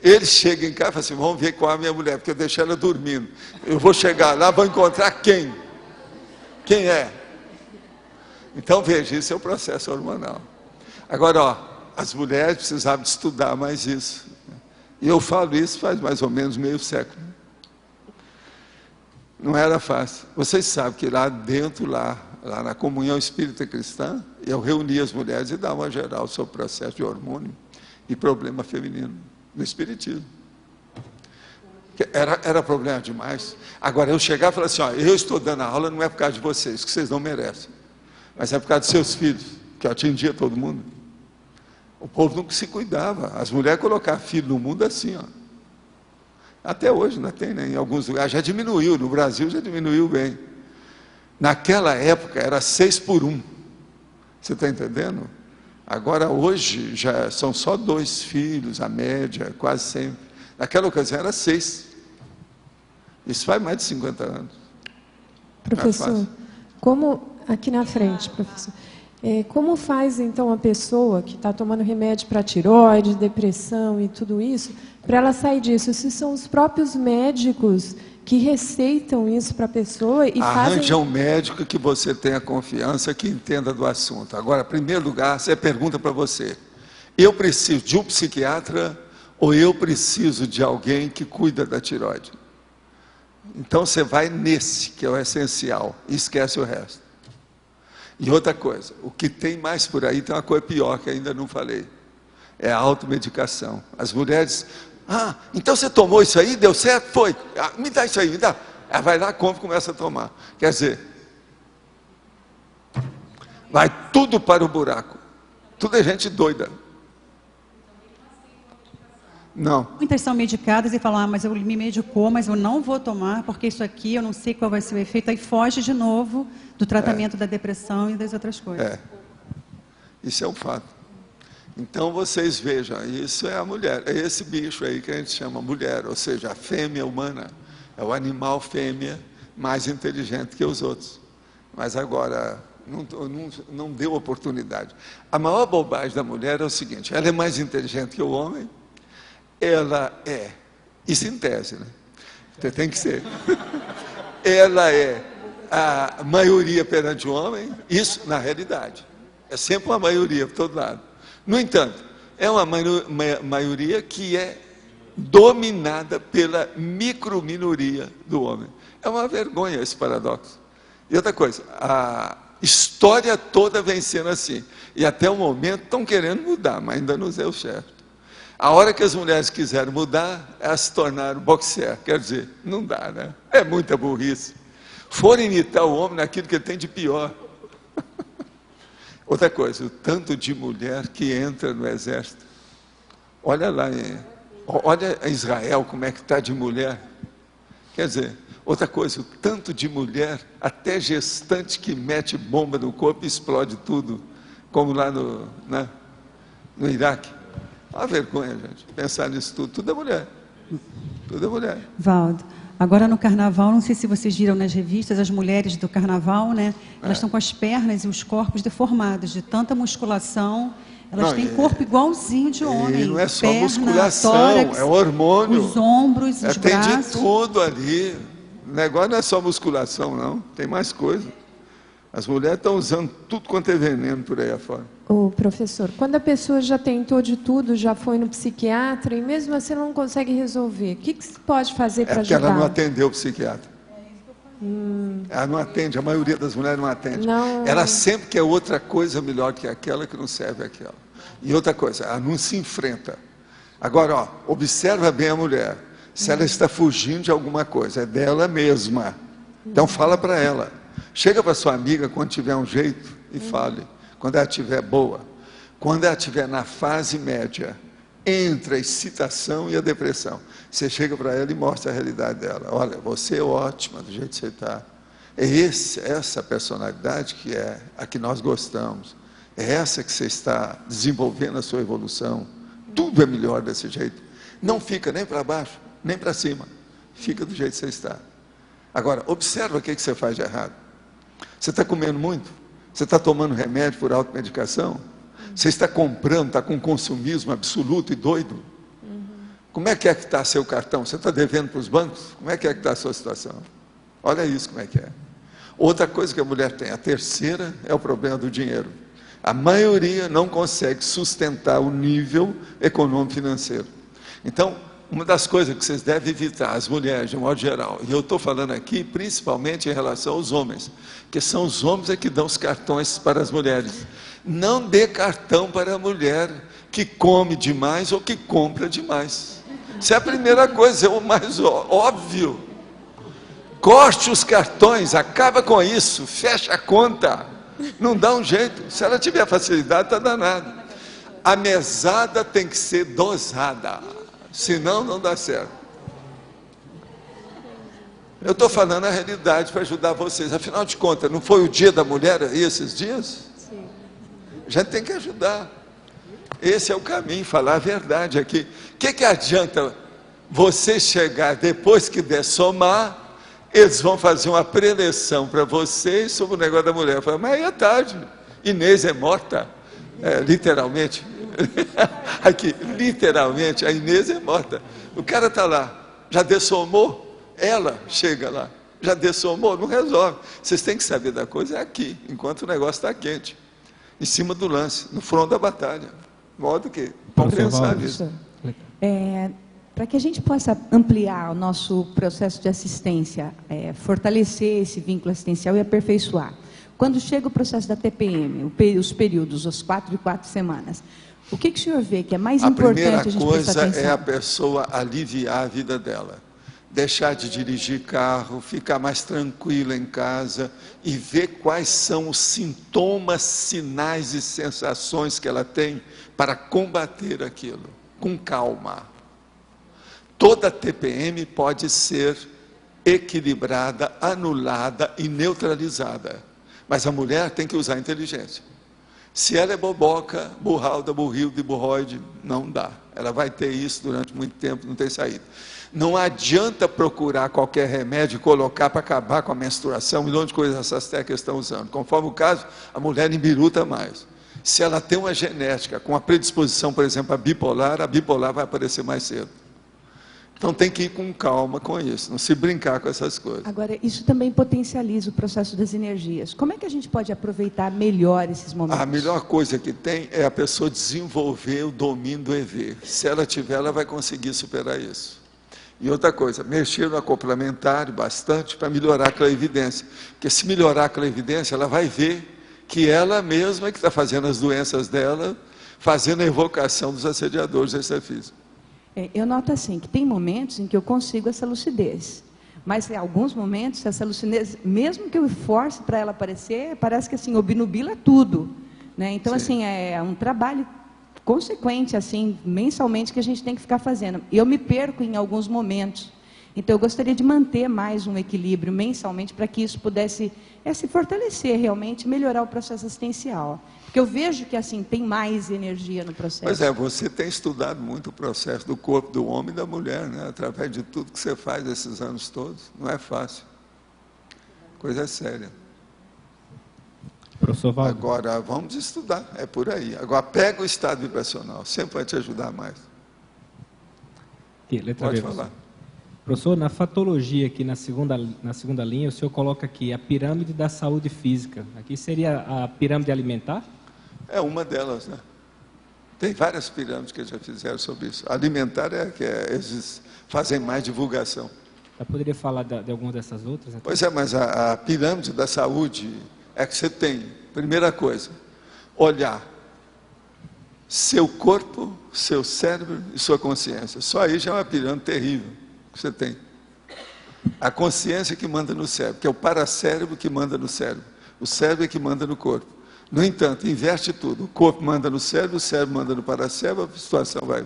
Ele chega em casa e fala assim, vamos ver qual é a minha mulher, porque eu deixei ela dormindo, eu vou chegar lá, vou encontrar quem? Quem é? Então veja, isso é o processo hormonal. Agora, ó, as mulheres precisavam de estudar mais isso, e eu falo isso faz mais ou menos meio século. Não era fácil. Vocês sabem que lá dentro, lá na comunhão espírita cristã, eu reunia as mulheres e dava uma geral sobre o processo de hormônio e problema feminino no espiritismo. Era problema demais. Agora, eu chegava e falava assim, ó, eu estou dando a aula não é por causa de vocês, que vocês não merecem, mas é por causa dos seus filhos, que eu atendia todo mundo. O povo nunca se cuidava. As mulheres colocavam filho no mundo assim, ó. Até hoje ainda tem, né? Em alguns lugares. Já diminuiu, no Brasil já diminuiu bem. Naquela época era 6 por 1. Você está entendendo? Agora hoje já são só 2 filhos, a média, quase sempre. Naquela ocasião era 6. Isso faz mais de 50 anos. Professor, como aqui na frente, professor, como faz então a pessoa que está tomando remédio para tireoide, depressão e tudo isso, para ela sair disso? Se são os próprios médicos que receitam isso para a pessoa e Arranja fazem... um médico que você tenha confiança, que entenda do assunto. Agora, em primeiro lugar, você pergunta para você, eu preciso de um psiquiatra ou eu preciso de alguém que cuida da tireoide? Então você vai nesse, que é o essencial, e esquece o resto. E outra coisa, o que tem mais por aí, tem uma coisa pior que ainda não falei, é a automedicação. As mulheres, então você tomou isso aí, deu certo? Foi, me dá isso aí, me dá. Ela vai lá, compra e começa a tomar. Quer dizer, vai tudo para o buraco. Tudo é gente doida. Não. Muitas são medicadas e falam, mas eu me medicou, mas eu não vou tomar, porque isso aqui eu não sei qual vai ser o efeito. Aí foge de novo do tratamento da depressão e das outras coisas. Isso é um fato. Então vocês vejam, isso é a mulher, é esse bicho aí que a gente chama mulher, ou seja, a fêmea humana, é o animal fêmea mais inteligente que os outros. Mas agora, não deu oportunidade. A maior bobagem da mulher é o seguinte, ela é mais inteligente que o homem, ela é, isso em tese, né? Você tem que ser. Ela é a maioria perante o homem, isso na realidade. É sempre uma maioria por todo lado. No entanto, é uma maioria que é dominada pela microminoria do homem. É uma vergonha esse paradoxo. E outra coisa, a história toda vem sendo assim. E até o momento estão querendo mudar, mas ainda não deu certo. A hora que as mulheres quiseram mudar, elas se tornaram boxer. Quer dizer, não dá, né? É muita burrice. Foram imitar o homem naquilo que ele tem de pior. Outra coisa, o tanto de mulher que entra no exército. Olha lá, olha Israel como é que está de mulher. Quer dizer, outra coisa, o tanto de mulher, até gestante que mete bomba no corpo e explode tudo, como lá no Iraque. Uma vergonha, gente, pensar nisso tudo. Tudo é mulher. Tudo é mulher. Valdo, agora no carnaval, não sei se vocês viram nas revistas, as mulheres do carnaval, né? Elas estão com as pernas e os corpos deformados, de tanta musculação. Elas têm corpo igualzinho de homem. E não é só perna, musculação, tórax, é hormônio. os ombros, os tem braços. de tudo ali. O negócio não é só musculação, não. Tem mais coisa. As mulheres estão usando tudo quanto é veneno por aí afora. Ô, professor, quando a pessoa já tentou de tudo, já foi no psiquiatra e mesmo assim não consegue resolver, o que se pode fazer para porque ajudar? ela não atendeu o psiquiatra. Ela não atende, a maioria das mulheres não atende. Não. Ela sempre quer outra coisa melhor que aquela que não serve aquela. E outra coisa, ela não se enfrenta. Agora, ó, observa bem a mulher. Se ela está fugindo de alguma coisa, é dela mesma. Então fala para ela. Chega para sua amiga quando tiver um jeito e fale. Quando ela estiver boa. Quando ela estiver na fase média, entre a excitação e a depressão, você chega para ela e mostra a realidade dela. Olha, você é ótima do jeito que você está. É essa personalidade que é a que nós gostamos. É essa que você está desenvolvendo a sua evolução. Tudo é melhor desse jeito. Não fica nem para baixo, nem para cima. Fica do jeito que você está. Agora, observa o que você faz de errado. Você está comendo muito? Você está tomando remédio por automedicação? Você está comprando, está com consumismo absoluto e doido? Como é que está seu cartão? Você está devendo para os bancos? Como é que está a sua situação? Olha isso como é que é. Outra coisa que a mulher tem, a terceira, é o problema do dinheiro. A maioria não consegue sustentar o nível econômico financeiro. Então, uma das coisas que vocês devem evitar, as mulheres de um modo geral, e eu estou falando aqui principalmente em relação aos homens, que são os homens que dão os cartões para as mulheres. Não dê cartão para a mulher que come demais ou que compra demais. Isso é a primeira coisa, é o mais óbvio. Corte os cartões, acaba com isso, fecha a conta. Não dá um jeito. Se ela tiver facilidade, está danado. A mesada tem que ser dosada, senão não dá certo. Eu estou falando a realidade para ajudar vocês. Afinal de contas, não foi o dia da mulher aí esses dias? Sim. A gente tem que ajudar. Esse é o caminho, falar a verdade aqui. O que adianta você chegar depois que der somar? Eles vão fazer uma preleção para vocês sobre o negócio da mulher. Eu falo, mas aí é tarde. Inês é morta, literalmente. Aqui, literalmente, a Inês é morta. O cara está lá, já dessomou, ela chega lá, já dessomou, não resolve. Vocês têm que saber da coisa aqui, enquanto o negócio está quente, em cima do lance, no front da batalha. De modo que, vamos pensar nisso. Para que a gente possa ampliar o nosso processo de assistência, fortalecer esse vínculo assistencial e aperfeiçoar. Quando chega o processo da TPM, os períodos, as 4 e 4 semanas, o que o senhor vê que é mais importante a gente prestar atenção? A primeira coisa é a pessoa aliviar a vida dela. Deixar de dirigir carro, ficar mais tranquila em casa e ver quais são os sintomas, sinais e sensações que ela tem para combater aquilo, com calma. Toda TPM pode ser equilibrada, anulada e neutralizada. Mas a mulher tem que usar a inteligência. Se ela é boboca, burralda, burrilda e burroide, não dá. Ela vai ter isso durante muito tempo, não tem saída. Não adianta procurar qualquer remédio e colocar para acabar com a menstruação, milhões de coisas essas técnicas estão usando. Conforme o caso, a mulher embiruta mais. Se ela tem uma genética com a predisposição, por exemplo, a bipolar vai aparecer mais cedo. Então tem que ir com calma com isso, não se brincar com essas coisas. Agora, isso também potencializa o processo das energias. Como é que a gente pode aproveitar melhor esses momentos? A melhor coisa que tem é a pessoa desenvolver o domínio do EV. Se ela tiver, ela vai conseguir superar isso. E outra coisa, mexer no complementar bastante para melhorar a clarividência. Porque se melhorar a clarividência, ela vai ver que ela mesma é que está fazendo as doenças dela, fazendo a evocação dos assediadores extrafísicos. Eu noto assim, que tem momentos em que eu consigo essa lucidez, mas em alguns momentos, essa lucidez, mesmo que eu force para ela aparecer, parece que assim, obnubila tudo, né? Então, sim, assim, é um trabalho consequente, assim, mensalmente, que a gente tem que ficar fazendo. Eu me perco em alguns momentos, então eu gostaria de manter mais um equilíbrio mensalmente, para que isso pudesse se fortalecer realmente, melhorar o processo assistencial. Porque eu vejo que assim tem mais energia no processo. Pois é, você tem estudado muito o processo do corpo do homem e da mulher, né? Através de tudo que você faz esses anos todos. Não é fácil. Coisa séria. Professor Valdo. Agora, vamos estudar, é por aí. Agora, pega o estado vibracional, sempre vai te ajudar mais. Pode falar. Professor, na fatologia aqui na segunda linha, o senhor coloca aqui a pirâmide da saúde física. Aqui seria a pirâmide alimentar? É uma delas, né? Tem várias pirâmides que já fizeram sobre isso. A alimentar é que eles fazem mais divulgação. Eu poderia falar de alguma dessas outras? Então? Pois é, mas a pirâmide da saúde é que você tem, primeira coisa, olhar seu corpo, seu cérebro e sua consciência. Só aí já é uma pirâmide terrível que você tem. A consciência que manda no cérebro, que é o paracérebro que manda no cérebro. O cérebro é que manda no corpo. No entanto, inverte tudo. O corpo manda no cérebro, o cérebro manda no paracérebro, a situação vai...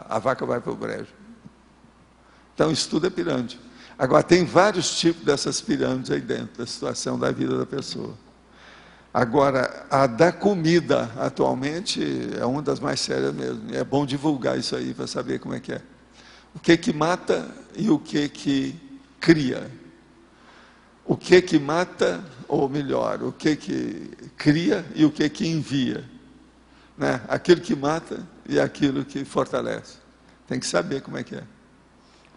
A vaca vai para o brejo. Então, isso tudo é pirâmide. Agora, tem vários tipos dessas pirâmides aí dentro da situação da vida da pessoa. Agora, a da comida, atualmente, é uma das mais sérias mesmo. É bom divulgar isso aí para saber como é que é. O que mata e o que cria. O que mata, ou melhor, o que cria e o que envia. Né? Aquilo que mata e aquilo que fortalece. Tem que saber como é que é.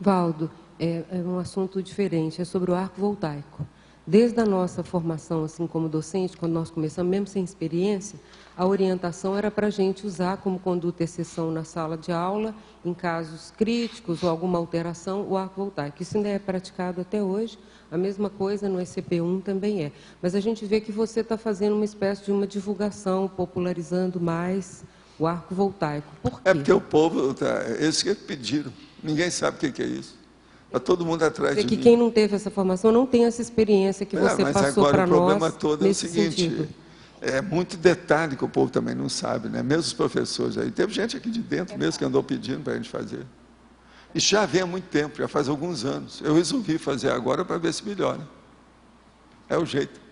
Valdo, é um assunto diferente, é sobre o arco voltaico. Desde a nossa formação, assim como docente, quando nós começamos, mesmo sem experiência, a orientação era para a gente usar como conduta e exceção na sala de aula, em casos críticos ou alguma alteração, o arco voltaico. Isso ainda é praticado até hoje, a mesma coisa no ECP1 também é. Mas a gente vê que você está fazendo uma espécie de uma divulgação, popularizando mais o arco voltaico. Por quê? É porque o povo, eles que pediram, ninguém sabe o que é isso. Está todo mundo atrás de mim. Que quem não teve essa formação não tem essa experiência que você passou para nós. Mas agora o problema todo é o seguinte, sentido. É muito detalhe que o povo também não sabe, né? Mesmo os professores aí. Teve gente aqui de dentro mesmo que andou pedindo para a gente fazer. E já vem há muito tempo, já faz alguns anos. Eu resolvi fazer agora para ver se melhora. É o jeito.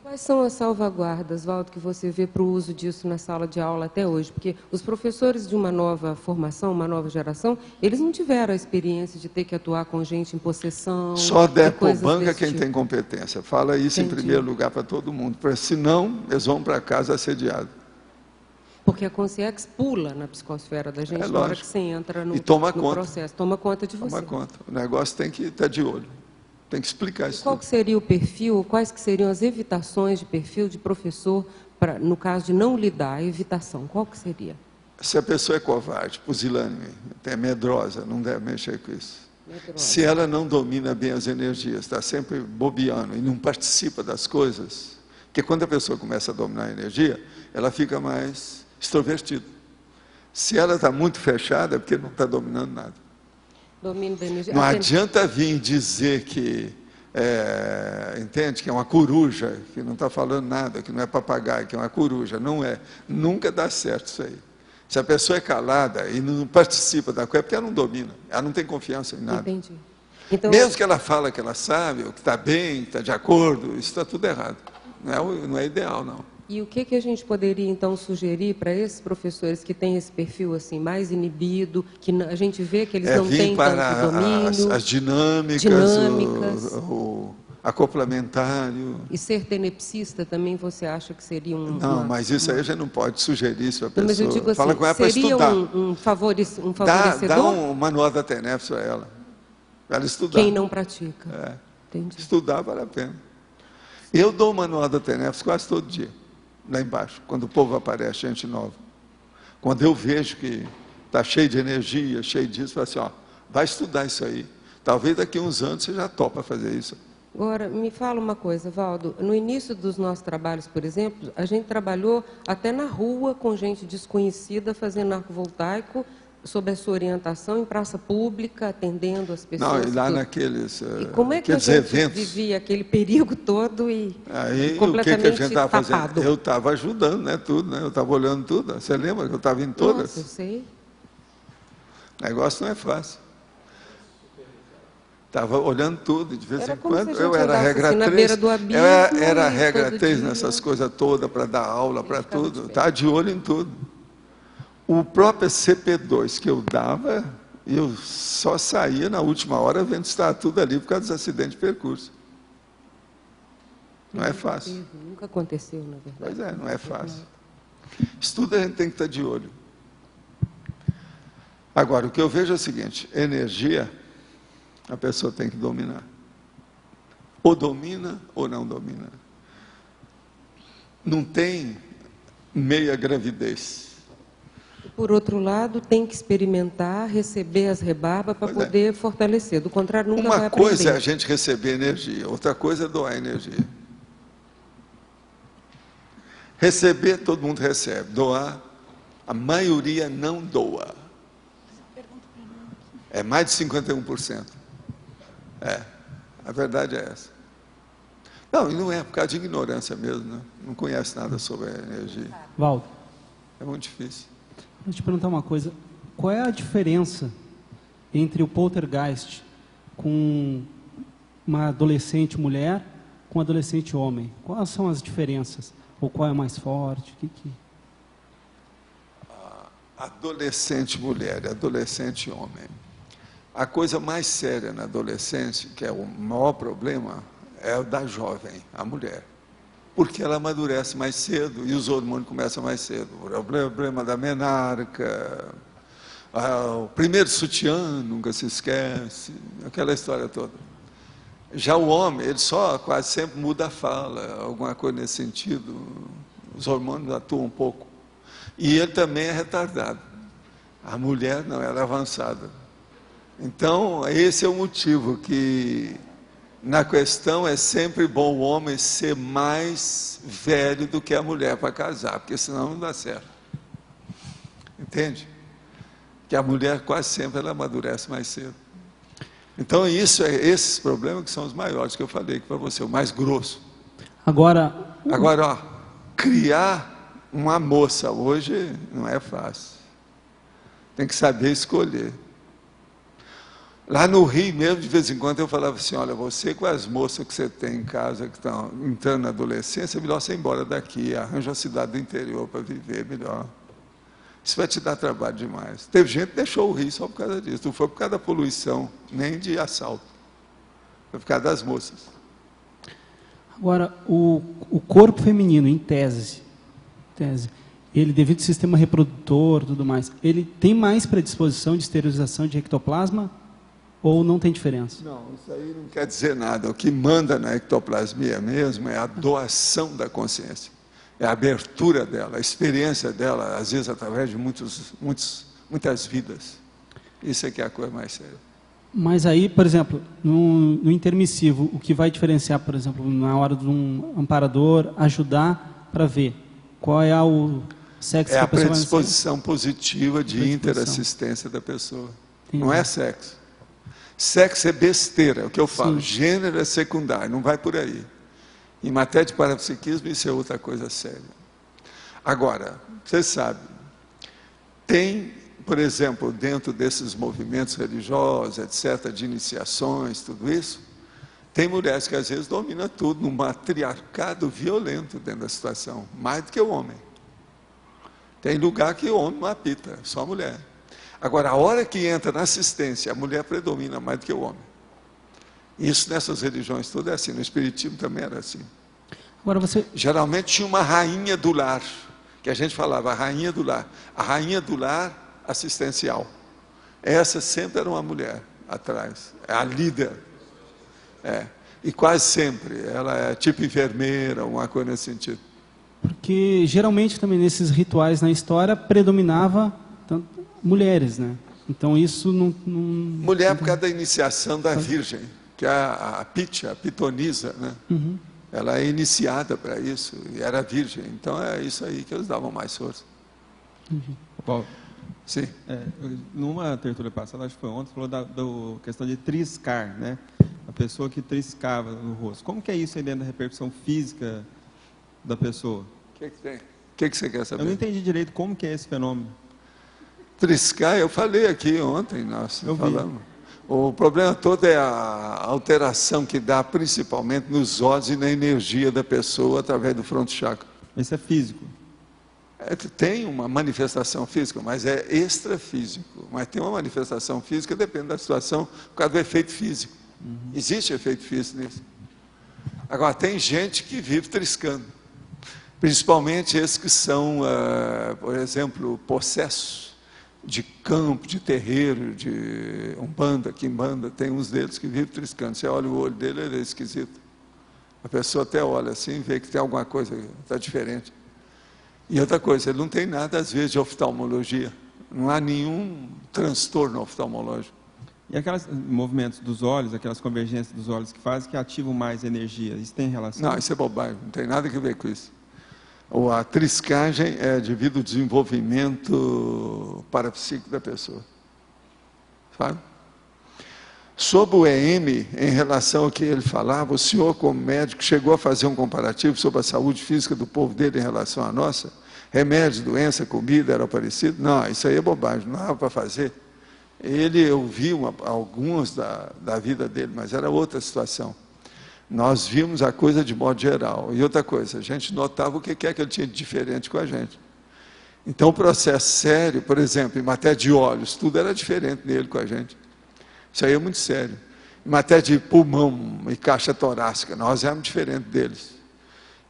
Quais são as salvaguardas, Valdo, que você vê para o uso disso na sala de aula até hoje? Porque os professores de uma nova formação, uma nova geração, eles não tiveram a experiência de ter que atuar com gente em possessão. Só banca quem tem competência. Fala isso em primeiro lugar para todo mundo, porque senão eles vão para casa assediados. Porque a consciência pula na psicosfera da gente na hora que você entra no processo. Toma conta de você. Toma conta. O negócio tem que estar de olho. Tem que explicar isso. Qual que seria o perfil, quais que seriam as evitações de perfil de professor, no caso de não lidar, a evitação, qual que seria? Se a pessoa é covarde, pusilânime, é medrosa, não deve mexer com isso. Medrosa. Se ela não domina bem as energias, está sempre bobeando e não participa das coisas, porque quando a pessoa começa a dominar a energia, ela fica mais extrovertida. Se ela está muito fechada, é porque não está dominando nada. Domínio da energia. Não adianta vir dizer que, entende, que é uma coruja, que não está falando nada, que não é papagaio, que é uma coruja. Não é. Nunca dá certo isso aí. Se a pessoa é calada e não participa da coisa, é porque ela não domina, ela não tem confiança em nada. Entendi. Então, mesmo que ela fala que ela sabe, ou que está bem, que está de acordo, isso está tudo errado. Não é ideal, não. E o que a gente poderia, então, sugerir para esses professores que têm esse perfil assim, mais inibido, que a gente vê que eles não têm tanto domínio? As dinâmicas. O acoplamentário. E ser tenepsista também você acha que seria um... Não, mas isso aí a gente não pode sugerir isso para a pessoa. Mas eu digo assim, fala com ela para estudar. Um favorecedor? Dá um manual da TENEPS para ela estudar. Quem não pratica. Entendi. Estudar vale a pena. Eu dou o manual da TENEPS quase todo dia. Lá embaixo, quando o povo aparece, gente nova. Quando eu vejo que está cheio de energia, cheio disso, eu falo assim, vai estudar isso aí. Talvez daqui a uns anos você já topa fazer isso. Agora, me fala uma coisa, Valdo. No início dos nossos trabalhos, por exemplo, a gente trabalhou até na rua com gente desconhecida, fazendo arco voltaico, sob a sua orientação, em praça pública, atendendo as pessoas. Não, e lá naqueles e como é que a gente vivia aquele perigo todo e completamente que a gente estava tapado? fazendo? Eu estava ajudando, né, tudo, né? Eu estava olhando tudo. Você lembra que eu estava em todas? Nossa, eu sei. O negócio não é fácil. Estava olhando tudo, de vez em quando. Eu era a regra 3. Era a regra 3 nessas coisas todas, para dar aula, para tudo. Estava de olho em tudo. O próprio CP2 que eu dava, eu só saía na última hora vendo se estava tudo ali por causa dos acidentes de percurso. Não é fácil. Nunca aconteceu, na verdade. Pois é, não é fácil. Estudo a gente tem que estar de olho. Agora, o que eu vejo é o seguinte, energia, a pessoa tem que dominar. Ou domina ou não domina. Não tem meia gravidez. Por outro lado, tem que experimentar, receber as rebarbas para poder fortalecer. Do contrário, nunca vai aprender. Uma coisa é a gente receber energia, outra coisa é doar energia. Receber, todo mundo recebe. Doar, a maioria não doa. É mais de 51%. A verdade é essa. Não, e não é por causa de ignorância mesmo, né? Não conhece nada sobre a energia. Valdo, É muito difícil. deixa eu te perguntar uma coisa. Qual é a diferença entre o poltergeist com uma adolescente mulher com um adolescente homem? Quais são as diferenças? Ou qual é mais forte? Adolescente mulher, adolescente homem. A coisa mais séria na adolescência, que é o maior problema, é o da jovem, a mulher. Porque ela amadurece mais cedo e os hormônios começam mais cedo. O problema da menarca, o primeiro sutiã, nunca se esquece, aquela história toda. Já o homem, ele só quase sempre muda a fala, alguma coisa nesse sentido. Os hormônios atuam um pouco. E ele também é retardado. A mulher não, ela é avançada. Então, esse é o motivo que, na questão, é sempre bom o homem ser mais velho do que a mulher para casar, porque senão não dá certo. Entende? Que a mulher quase sempre ela amadurece mais cedo. Então, esses problemas que são os maiores que eu falei aqui para você, o mais grosso. Agora, ó, criar uma moça hoje não é fácil. Tem que saber escolher. Lá no Rio mesmo, de vez em quando, eu falava assim, olha, você com as moças que você tem em casa, que estão entrando na adolescência, é melhor você ir embora daqui, arranja uma cidade do interior para viver melhor. Isso vai te dar trabalho demais. Teve gente que deixou o Rio só por causa disso, não foi por causa da poluição, nem de assalto. Foi por causa das moças. agora o corpo feminino, em tese, ele, devido ao sistema reprodutor e tudo mais, ele tem mais predisposição de esterilização de ectoplasma ou não tem diferença? Não, isso aí não quer dizer nada. O que manda na ectoplasmia mesmo é a doação da consciência. É a abertura dela, a experiência dela, às vezes através de muitas vidas. Isso é que é a coisa mais séria. Mas aí, por exemplo, no intermissivo, o que vai diferenciar, por exemplo, na hora de um amparador ajudar para ver qual é o sexo que a pessoa vai... É a predisposição positiva de interassistência da pessoa. Entendi. Não é sexo. Sexo é besteira, é o que eu falo. Sim. Gênero é secundário, não vai por aí. Em matéria de parapsiquismo, isso é outra coisa séria. Agora, você sabe, tem, por exemplo, dentro desses movimentos religiosos, etc., de iniciações, tudo isso, tem mulheres que às vezes dominam tudo, num matriarcado violento dentro da situação, mais do que o homem. Tem lugar que o homem não apita, só a mulher. Agora, a hora que entra na assistência, a mulher predomina mais do que o homem. Isso nessas religiões todas é assim, no Espiritismo também era assim. Agora você... Geralmente tinha uma rainha do lar, que a gente falava, a rainha do lar assistencial. Essa sempre era uma mulher atrás, é a líder. E quase sempre, ela é tipo enfermeira, uma coisa nesse sentido. Porque geralmente também nesses rituais na história predominava mulheres, né? Então isso não... Mulher por causa da iniciação da Virgem, que é a pitonisa, né? Uhum. Ela é iniciada para isso, e era virgem, então é isso aí que eles davam mais força. Uhum. Paulo, sim. Numa tertúlia passada, acho que foi ontem, falou da questão de triscar, né? A pessoa que triscava no rosto. Como que é isso aí dentro da repercussão física da pessoa? O que tem? O que você quer saber? Eu não entendi direito como que é esse fenômeno. Triscar, eu falei aqui ontem, nós falamos. O problema todo é a alteração que dá principalmente nos olhos e na energia da pessoa através do fronto chakra. Isso é físico? Tem uma manifestação física, mas é extrafísico. Mas tem uma manifestação física, depende da situação, por causa do efeito físico. Uhum. Existe efeito físico nisso. Agora, tem gente que vive triscando. Principalmente esses que são, por exemplo, possessos de campo, de terreiro, de umbanda, quimbanda, tem uns deles que vivem triscando. Você olha o olho dele, ele é esquisito. A pessoa até olha assim e vê que tem alguma coisa que está diferente. E outra coisa, ele não tem nada, às vezes, de oftalmologia. Não há nenhum transtorno oftalmológico. E aqueles movimentos dos olhos, aquelas convergências dos olhos que fazem, que ativam mais energia, isso tem relação? Não, isso é bobagem, não tem nada a ver com isso. A triscagem é devido ao desenvolvimento parapsíquico da pessoa. Sabe? Sobre o EM, em relação ao que ele falava, o senhor, como médico, chegou a fazer um comparativo sobre a saúde física do povo dele em relação à nossa? Remédio, doença, comida, era parecido? Não, isso aí é bobagem, não dava para fazer. Eu vi alguns da vida dele, mas era outra situação. Nós vimos a coisa de modo geral. E outra coisa, a gente notava o que é que ele tinha de diferente com a gente. Então, o processo sério, por exemplo, em matéria de olhos, tudo era diferente nele com a gente. Isso aí é muito sério. Em matéria de pulmão e caixa torácica, nós éramos diferentes deles.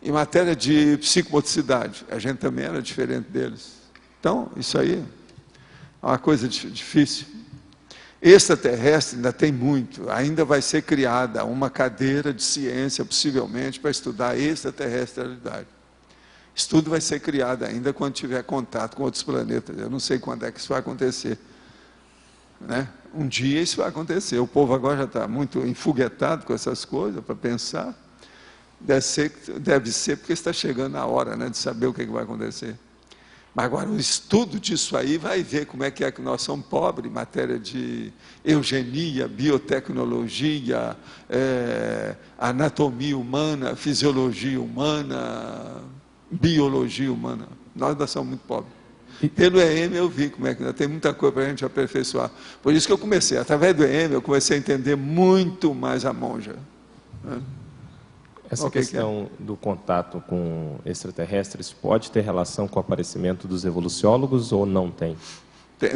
Em matéria de psicomotricidade, a gente também era diferente deles. Então, isso aí é uma coisa difícil. Extraterrestre ainda tem muito. Ainda vai ser criada uma cadeira de ciência, possivelmente, para estudar a extraterrestrialidade. Isso tudo vai ser criado ainda quando tiver contato com outros planetas. Eu não sei quando é que isso vai acontecer. Né? Um dia isso vai acontecer. O povo agora já está muito enfoguetado com essas coisas, para pensar. Deve ser porque está chegando a hora, né, de saber o que vai acontecer. Mas agora, o estudo disso aí vai ver como é que nós somos pobres em matéria de eugenia, biotecnologia, anatomia humana, fisiologia humana, biologia humana. Nós somos muito pobres. Pelo EM eu vi como é que ainda tem muita coisa para a gente aperfeiçoar. Por isso que eu comecei, através do EM, eu comecei a entender muito mais a monja. Né? Essa questão do contato com extraterrestres pode ter relação com o aparecimento dos evoluciólogos ou não tem?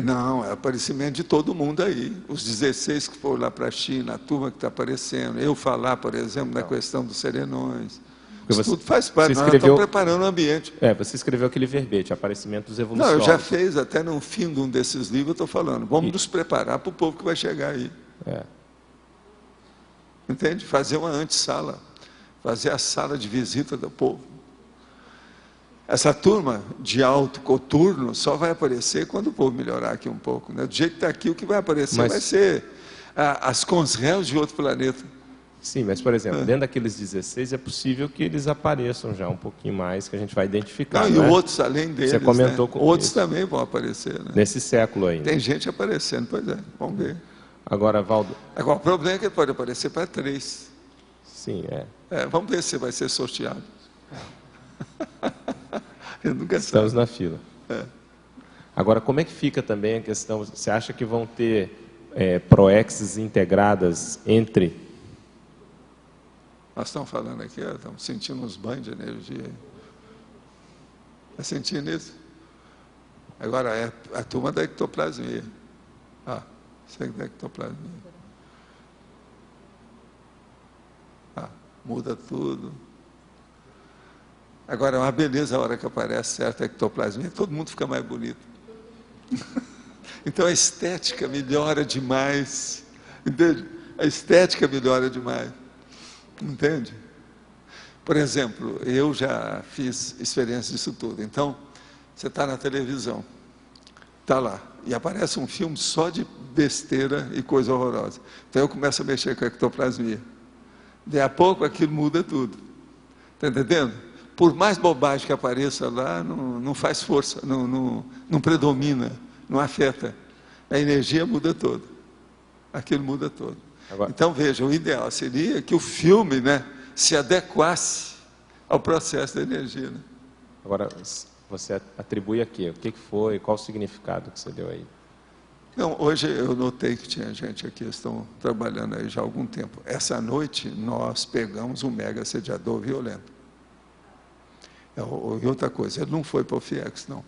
Não, é aparecimento de todo mundo aí. Os 16 que foram lá para a China, a turma que está aparecendo. Eu falar, por exemplo, da questão dos serenões. Isso tudo faz parte, nós estamos preparando o ambiente. Você escreveu aquele verbete, aparecimento dos evoluciólogos. Não, eu já fiz, até no fim de um desses livros, eu estou falando, vamos nos preparar para o povo que vai chegar aí. Entende? Fazer uma antessala, fazer a sala de visita do povo. Essa turma de alto coturno só vai aparecer quando o povo melhorar aqui um pouco. Né? Do jeito que está aqui, o que vai aparecer vai ser as consréus de outro planeta. Sim, mas, por exemplo, dentro daqueles 16 é possível que eles apareçam já um pouquinho mais, que a gente vai identificar. Não, e outros, além deles, você comentou né? com Outros isso. também vão aparecer. Né? Nesse século ainda. Tem gente aparecendo, pois é, vamos ver. Agora, Valdo... Agora, o problema é que ele pode aparecer para 3. Sim, vamos ver se vai ser sorteado. Eu nunca Estamos na fila. Agora, como é que fica também a questão... Você acha que vão ter proexes integradas entre... Nós estamos falando aqui, estamos sentindo uns banhos de energia. Está sentindo isso? Agora, é a turma da ectoplasmia. Isso é da ectoplasmia. Muda tudo. Agora, é uma beleza a hora que aparece certa ectoplasmia, todo mundo fica mais bonito. Então, a estética melhora demais. Entende? A estética melhora demais. Entende? Por exemplo, eu já fiz experiência disso tudo. Então, você está na televisão, está lá, e aparece um filme só de besteira e coisa horrorosa. Então, eu começo a mexer com a ectoplasmia. Daí a pouco, aquilo muda tudo. Está entendendo? Por mais bobagem que apareça lá, não faz força, não predomina, não afeta. A energia muda toda. Aquilo muda todo. Agora, então, veja, o ideal seria que o filme, né, se adequasse ao processo da energia. Né? Agora, você atribui a quê? O que foi? Qual o significado que você deu aí? Não, hoje eu notei que tinha gente aqui, estão trabalhando aí já há algum tempo. Essa noite, nós pegamos um mega assediador violento. E outra coisa, ele não foi para o FIEX, não.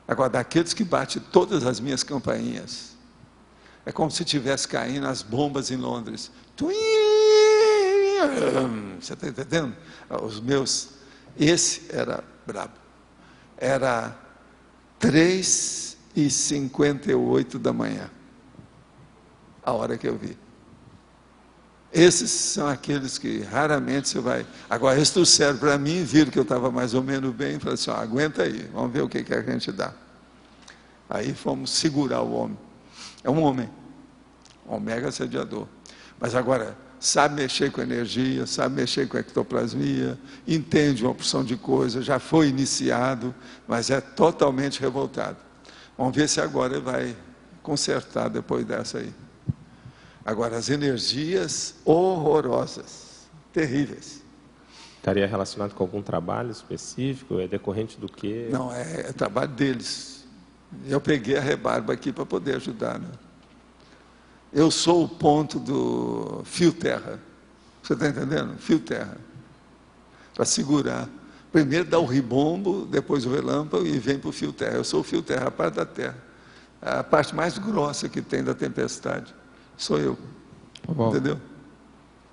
Agora, daqueles que bate todas as minhas campainhas, é como se tivesse caindo as bombas em Londres. Você está entendendo? Os meus... Esse era brabo. Era 3h58 da manhã, a hora que eu vi. Esses são aqueles que raramente você vai... Agora, eles trouxeram para mim, viram que eu estava mais ou menos bem, e falaram assim, aguenta aí, vamos ver o que a gente dá. Aí fomos segurar o homem. É um homem, um mega assediador. Mas agora, sabe mexer com energia, sabe mexer com ectoplasmia, entende uma porção de coisas, já foi iniciado, mas é totalmente revoltado. Vamos ver se agora ele vai consertar depois dessa aí. Agora, as energias horrorosas, terríveis. Estaria relacionado com algum trabalho específico? É decorrente do quê? Não, é trabalho deles. Eu peguei a rebarba aqui para poder ajudar, né? Eu sou o ponto do fio terra. Você está entendendo? Fio terra. Para segurar. Primeiro dá o ribombo, depois o relâmpago e vem para o fio terra. Eu sou o fio terra, a parte da terra. A parte mais grossa que tem da tempestade. Sou eu. Entendeu?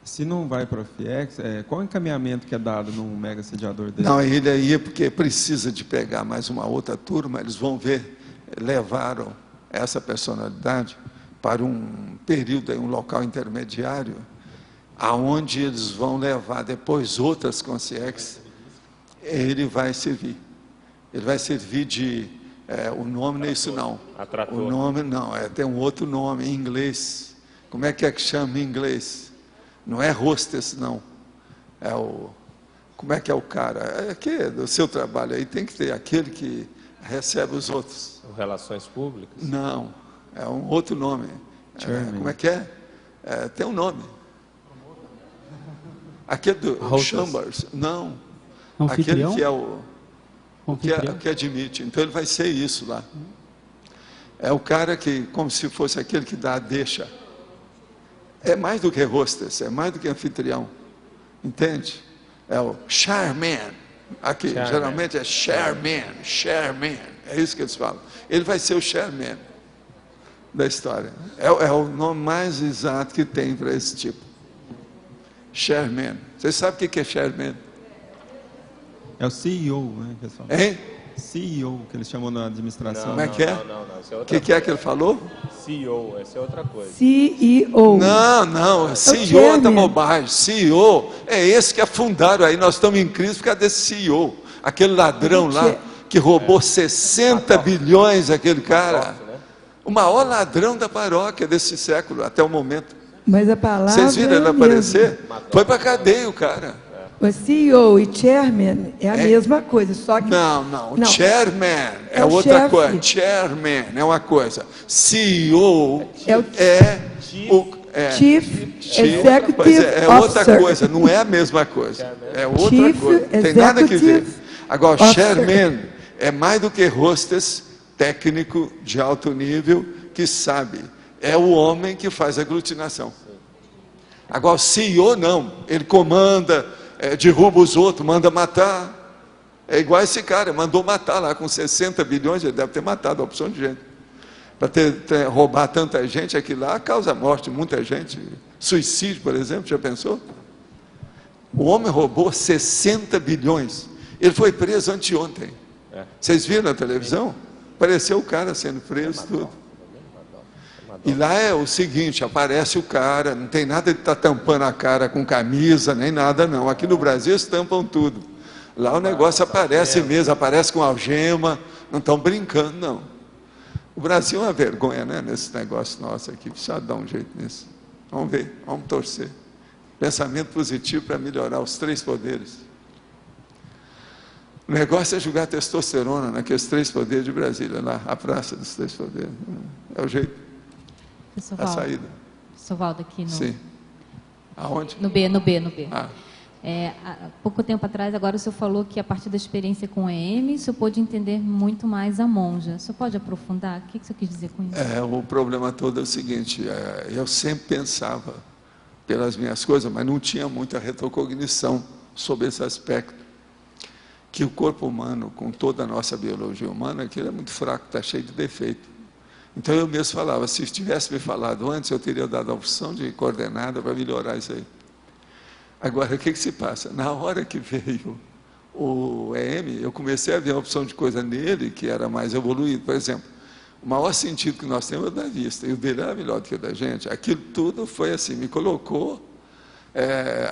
Se não vai para o FIEX, qual o encaminhamento que é dado num mega sediador dele? Não, ele aí é porque precisa de pegar mais uma outra turma, eles vão ver, levaram essa personalidade para um período, um local intermediário, aonde eles vão levar depois outras consciências, ele vai servir. Ele vai servir de, o nome não é isso não. Atrator. O nome não, tem um outro nome em inglês. Como é que chama em inglês? Não é hostess, não. Como é que é o cara? Do seu trabalho aí tem que ter aquele que recebe os outros. Relações públicas? Não, é um outro nome. Como é que é? Tem um nome. Aquele do Chambers? Não. Aquele que é o que admite. Então ele vai ser isso lá. É o cara que, como se fosse aquele que dá a deixa. É mais do que hostess, é mais do que anfitrião. Entende? É o chairman. Aqui, geralmente é chairman. É isso que eles falam. Ele vai ser o chairman da história. É o nome mais exato que tem para esse tipo. Chairman. Vocês sabem o que é chairman? É o CEO, né, pessoal? Hein? CEO, que eles chamam na administração. Como é que é? Não, o que é que ele falou? CEO, essa é outra coisa. CEO. Não, CEO é da bobagem. CEO é esse que afundaram aí. Nós estamos em crise por causa desse CEO. Aquele ladrão lá que roubou 60 bilhões, aquele cara. O maior ladrão da paróquia desse século, até o momento. Mas a palavra. Vocês viram ele aparecer? Foi para a cadeia o cara. O CEO e chairman é a mesma coisa, só que... Não. Chairman é outra coisa. Chairman é uma coisa. CEO Chief Executive é outra coisa, não é a mesma coisa. É outra coisa. Não tem nada que ver. Agora, chairman é mais do que hostess, técnico de alto nível, que sabe. É o homem que faz a aglutinação. Agora, o CEO não. Ele comanda... derruba os outros, manda matar. É igual esse cara, mandou matar lá com 60 bilhões, ele deve ter matado uma opção de gente. Para roubar tanta gente, aquilo lá causa morte de muita gente. Suicídio, por exemplo, já pensou? O homem roubou 60 bilhões. Ele foi preso anteontem. Vocês viram na televisão? Apareceu o cara sendo preso, tudo. E lá é o seguinte, aparece o cara, não tem nada de estar tampando a cara com camisa, nem nada não. Aqui no Brasil eles tampam tudo. Lá o negócio aparece mesmo, aparece com algema, não estão brincando não. O Brasil é uma vergonha, né, nesse negócio nosso aqui, precisa dar um jeito nisso. Vamos ver, vamos torcer. Pensamento positivo para melhorar os 3 poderes. O negócio é jogar testosterona naqueles 3 poderes de Brasília, lá, a praça dos 3 poderes. É o jeito. A saída. Professor Valdo, aqui no... Sim. Aonde? No B. Ah. Há pouco tempo atrás, agora o senhor falou que a partir da experiência com o EM, o senhor pôde entender muito mais a monja. O senhor pode aprofundar? O que o senhor quis dizer com isso? O problema todo é o seguinte, eu sempre pensava pelas minhas coisas, mas não tinha muita retrocognição sobre esse aspecto. Que o corpo humano, com toda a nossa biologia humana, aquilo é muito fraco, está cheio de defeito. Então eu mesmo falava, se tivesse me falado antes, eu teria dado a opção de coordenada para melhorar isso aí. Agora, o que se passa? Na hora que veio o EM, eu comecei a ver a opção de coisa nele que era mais evoluído. Por exemplo, o maior sentido que nós temos é o da vista, e o dele era melhor do que o da gente. Aquilo tudo foi assim, me colocou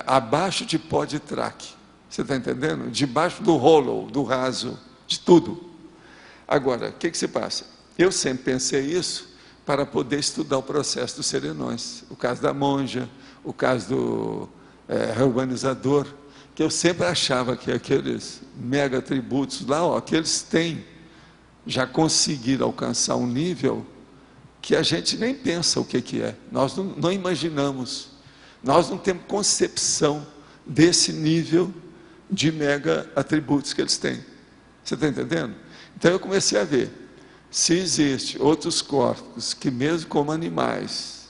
abaixo de pó de traque. Você está entendendo? Debaixo do hollow, do raso, de tudo. Agora, o que se passa? Eu sempre pensei isso para poder estudar o processo dos serenões. O caso da monja, o caso do reurbanizador, que eu sempre achava que aqueles mega tributos lá, que eles têm, já conseguiram alcançar um nível que a gente nem pensa o que é. Nós não imaginamos, nós não temos concepção desse nível de mega atributos que eles têm. Você está entendendo? Então eu comecei a ver, se existem outros corpos que mesmo como animais,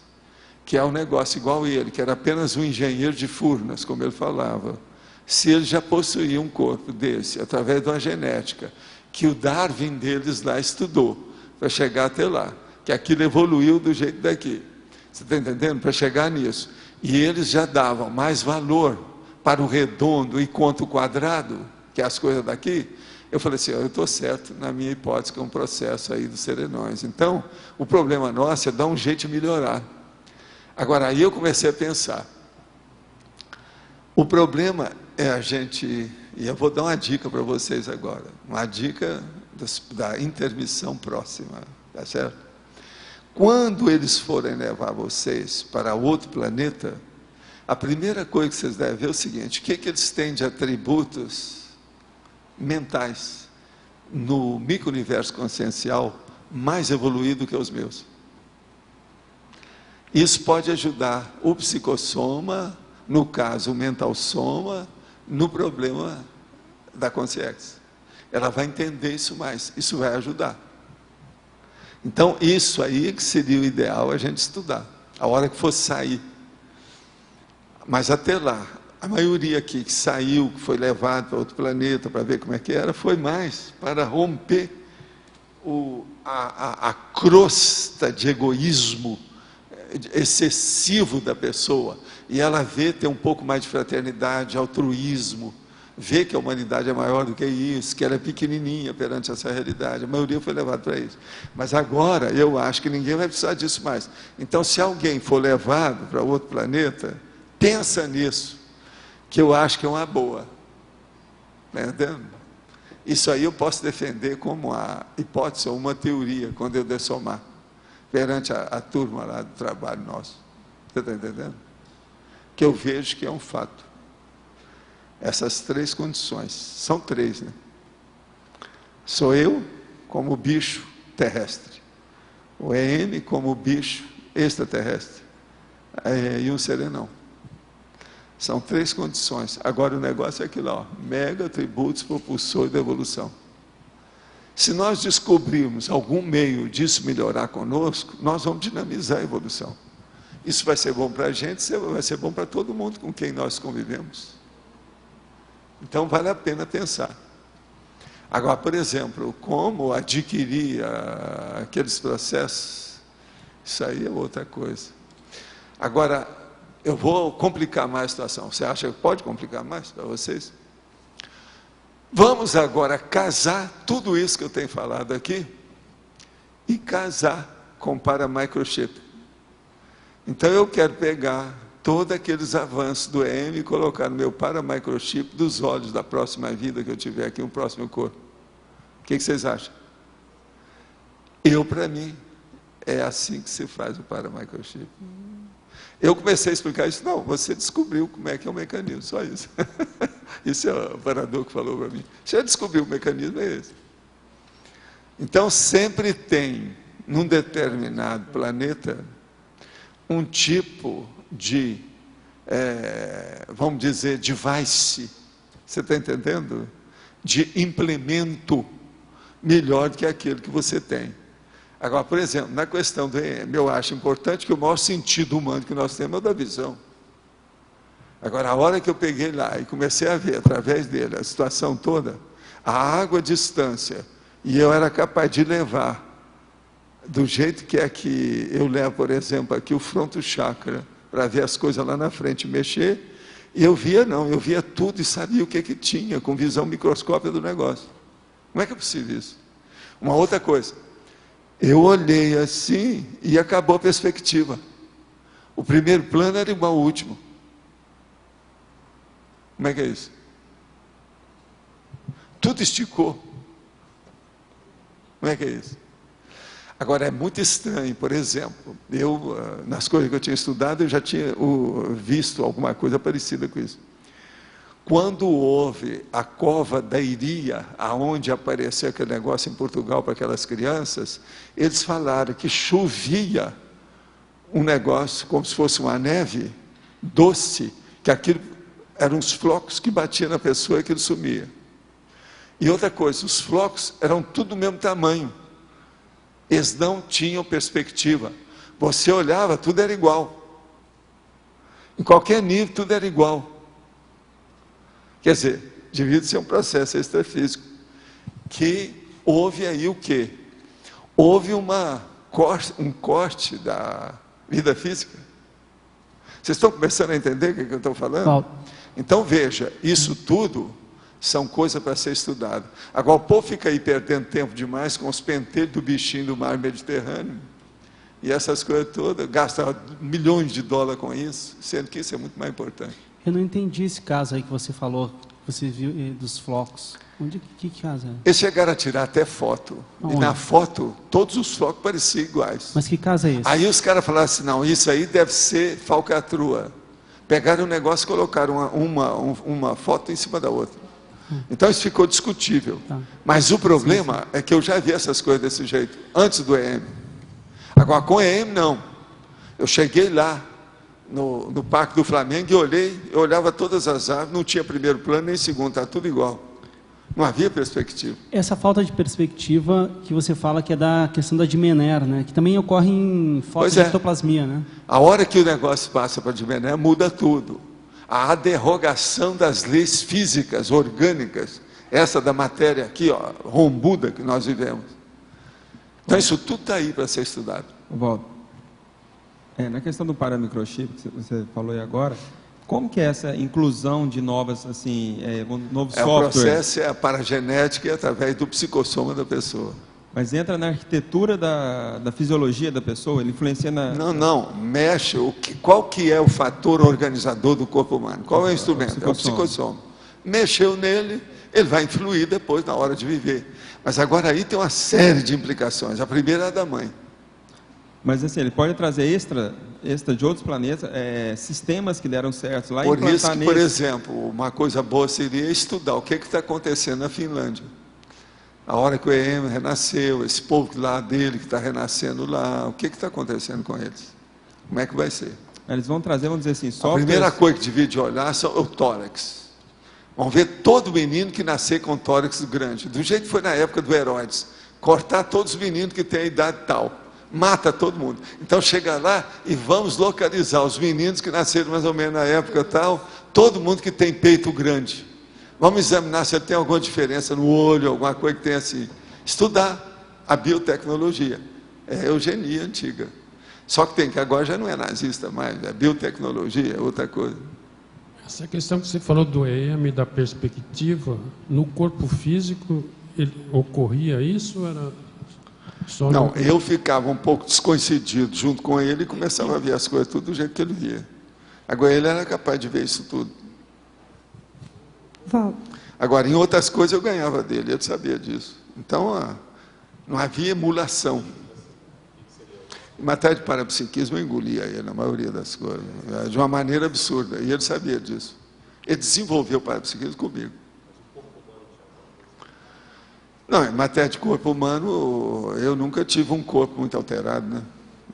que é um negócio igual ele, que era apenas um engenheiro de Furnas, como ele falava, se ele já possuía um corpo desse, através de uma genética, que o Darwin deles lá estudou, para chegar até lá, que aquilo evoluiu do jeito daqui. Você está entendendo? Para chegar nisso. E eles já davam mais valor para o redondo e contra o quadrado, que é as coisas daqui. Eu falei assim, eu estou certo na minha hipótese, que é um processo aí dos serenões. Então, o problema nosso é dar um jeito de melhorar. Agora, aí eu comecei a pensar, o problema é a gente, e eu vou dar uma dica para vocês agora, uma dica da intermissão próxima, tá certo? Quando eles forem levar vocês para outro planeta, a primeira coisa que vocês devem ver é o seguinte, o que eles têm de atributos mentais no micro-universo consciencial mais evoluído que os meus. Isso pode ajudar o psicossoma, no caso o mental soma, no problema da consciência. Ela vai entender isso mais, isso vai ajudar. Então isso aí que seria o ideal a gente estudar, a hora que for sair. Mas até lá, a maioria aqui que saiu, que foi levado para outro planeta para ver como é que era, foi mais para romper a crosta de egoísmo excessivo da pessoa, e ela vê ter um pouco mais de fraternidade, altruísmo, vê que a humanidade é maior do que isso, que ela é pequenininha perante essa realidade. A maioria foi levada para isso. Mas agora eu acho que ninguém vai precisar disso mais. Então, se alguém for levado para outro planeta, pensa nisso, que eu acho que é uma boa. Está entendendo? Isso aí eu posso defender como a hipótese ou uma teoria, quando eu dessomar, perante a turma lá do trabalho nosso. Você está entendendo? Que eu vejo que é um fato. Essas três condições, são três, né? Sou eu como bicho terrestre, o EM como bicho extraterrestre, e um serenão. São três condições. Agora o negócio é aquilo, ó, mega atributos propulsor da evolução. Se nós descobrirmos algum meio disso melhorar conosco, nós vamos dinamizar a evolução. Isso vai ser bom para a gente, vai ser bom para todo mundo com quem nós convivemos. Então vale a pena pensar. Agora, por exemplo, como adquirir aqueles processos, isso aí é outra coisa. Agora, eu vou complicar mais a situação. Você acha que pode complicar mais para vocês? Vamos agora casar tudo isso que eu tenho falado aqui e casar com paramicrochip. Então eu quero pegar todos aqueles avanços do EM e colocar no meu paramicrochip dos olhos da próxima vida que eu tiver aqui, um próximo corpo. O que vocês acham? Para mim, é assim que se faz o paramicrochip. Eu comecei a explicar isso, não, você descobriu como é que é o mecanismo, só isso. Isso é o parador que falou para mim. Já descobriu o mecanismo, é esse. Então, sempre tem, num determinado planeta, um tipo de, vamos dizer, device, você está entendendo? De implemento melhor do que aquele que você tem. Agora, por exemplo, na questão do EM, eu acho importante que o maior sentido humano que nós temos é o da visão. Agora, a hora que eu peguei lá e comecei a ver, através dele, a situação toda, a água à distância, e eu era capaz de levar, do jeito que é que eu levo, por exemplo, aqui o fronto chakra, para ver as coisas lá na frente, mexer, e eu via tudo e sabia o que tinha, com visão microscópica do negócio. Como é que é possível isso? Uma outra coisa, eu olhei assim e acabou a perspectiva. O primeiro plano era igual ao último. Como é que é isso? Tudo esticou. Como é que é isso? Agora, é muito estranho, por exemplo, nas coisas que eu tinha estudado, eu já tinha visto alguma coisa parecida com isso. Quando houve a cova da Iria, aonde apareceu aquele negócio em Portugal para aquelas crianças, eles falaram que chovia um negócio como se fosse uma neve doce, que aquilo eram os flocos que batiam na pessoa e aquilo sumia. E outra coisa, os flocos eram tudo do mesmo tamanho. Eles não tinham perspectiva. Você olhava, tudo era igual. Em qualquer nível, tudo era igual. Quer dizer, devia ser um processo extrafísico. Que houve aí o quê? Houve um corte da vida física. Vocês estão começando a entender o que eu estou falando? Então veja, isso tudo são coisas para ser estudado. Agora o povo fica aí perdendo tempo demais com os pentelhos do bichinho do mar Mediterrâneo. E essas coisas todas, gasta milhões de dólares com isso, sendo que isso é muito mais importante. Eu não entendi esse caso aí que você falou, que você viu dos flocos. Que caso é? Eles chegaram a tirar até foto. Aonde? E na foto, todos os flocos pareciam iguais. Mas que caso é esse? Aí os caras falaram assim, não, isso aí deve ser falcatrua. Pegaram o negócio e colocaram uma foto em cima da outra. Então isso ficou discutível. Mas o problema é que eu já vi essas coisas desse jeito, antes do EM. Agora com o EM não. Eu cheguei lá, no Parque do Flamengo, e eu olhava todas as árvores, não tinha primeiro plano nem segundo, está tudo igual. Não havia perspectiva. Essa falta de perspectiva que você fala que é da questão da Dimener, né? Que também ocorre em fotos de ectoplasmia, né? A hora que o negócio passa para a Dimener, muda tudo. A derrogação das leis físicas, orgânicas, essa da matéria aqui, ó, rombuda que nós vivemos. Então isso tudo está aí para ser estudado. Waldo, na questão do paramicrochip, que você falou aí agora, como que é essa inclusão de novas, assim, novos softwares? O processo é a paragenética através do psicossoma da pessoa. Mas entra na arquitetura da fisiologia da pessoa, ele influencia na... Não, mexe. Qual que é o fator organizador do corpo humano? Qual é o instrumento? É o psicossoma. Mexeu nele, ele vai influir depois na hora de viver. Mas agora aí tem uma série de implicações. A primeira é a da mãe. Mas assim, ele pode trazer extra de outros planetas, sistemas que deram certo lá. Por isso que, por exemplo, uma coisa boa seria estudar o que está acontecendo na Finlândia. A hora que o EM renasceu, esse povo lá dele que está renascendo lá, o que está acontecendo com eles? Como é que vai ser? Eles vão trazer, vamos dizer assim, softwares... A primeira coisa que devia de olhar é o tórax. Vamos ver todo menino que nascer com tórax grande, do jeito que foi na época do Herodes. Cortar todos os meninos que têm a idade tal. Mata todo mundo. Então chega lá e vamos localizar os meninos que nasceram mais ou menos na época tal, todo mundo que tem peito grande. Vamos examinar se tem alguma diferença no olho, alguma coisa que tenha assim. Estudar a biotecnologia. É eugenia antiga. Só que tem que agora já não é nazista mais, é biotecnologia, é outra coisa. Essa questão que você falou do EM, da perspectiva, no corpo físico, ocorria isso? Era só não, eu ficava um pouco descoincidido junto com ele e começava a ver as coisas tudo do jeito que ele via. Agora ele era capaz de ver isso tudo. Agora, em outras coisas eu ganhava dele, ele sabia disso. Então, não havia emulação. Em matéria de parapsiquismo, eu engolia ele, na maioria das coisas, de uma maneira absurda, e ele sabia disso. Ele desenvolveu o parapsiquismo comigo. Não, em matéria de corpo humano, eu nunca tive um corpo muito alterado, né?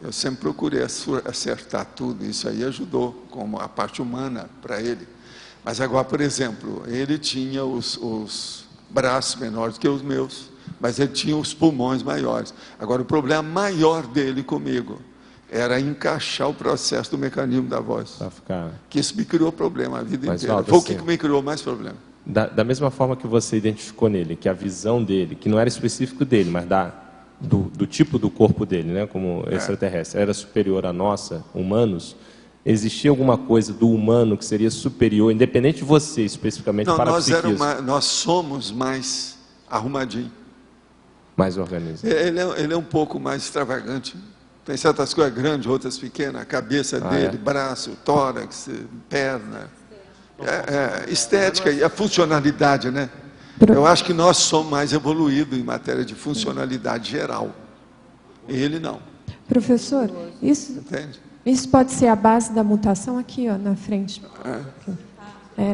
Eu sempre procurei acertar tudo, isso aí ajudou, como a parte humana para ele. Mas agora, por exemplo, ele tinha os braços menores que os meus, mas ele tinha os pulmões maiores. Agora, o problema maior dele comigo era encaixar o processo do mecanismo da voz. Que isso me criou problema a vida inteira. Foi o que me criou mais problema. Da mesma forma que você identificou nele, que a visão dele, que não era específico dele, mas do tipo do corpo dele, né, como extraterrestre, era superior à nossa, humanos, existia alguma coisa do humano que seria superior, independente de você, especificamente, não, para o psiquismo? Nós somos mais arrumadinho. Mais organizado. Ele é um pouco mais extravagante. Tem certas coisas grandes, outras pequenas. A cabeça dele, braço, tórax, perna. Estética e a funcionalidade, né? Eu acho que nós somos mais evoluídos em matéria de funcionalidade geral. Ele não. Professor, isso pode ser a base da mutação aqui, ó, na frente.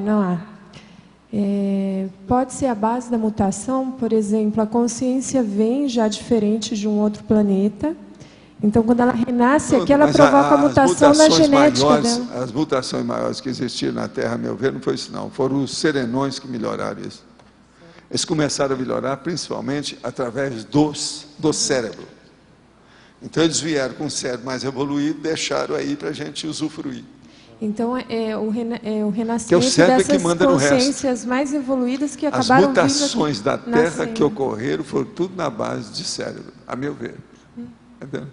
Não há. Pode ser a base da mutação, por exemplo, a consciência vem já diferente de um outro planeta. Então, quando ela renasce aqui, ela provoca a mutação na genética dela. As mutações maiores que existiam na Terra, a meu ver, não foi isso não. Foram os serenões que melhoraram isso. Eles começaram a melhorar principalmente através do cérebro. Então, eles vieram com um cérebro mais evoluído, deixaram aí para a gente usufruir. Então, o renascimento dessas consciências mais evoluídas que acabaram vindo. As mutações da Terra que ocorreram foram tudo na base de cérebro, a meu ver. Entendeu?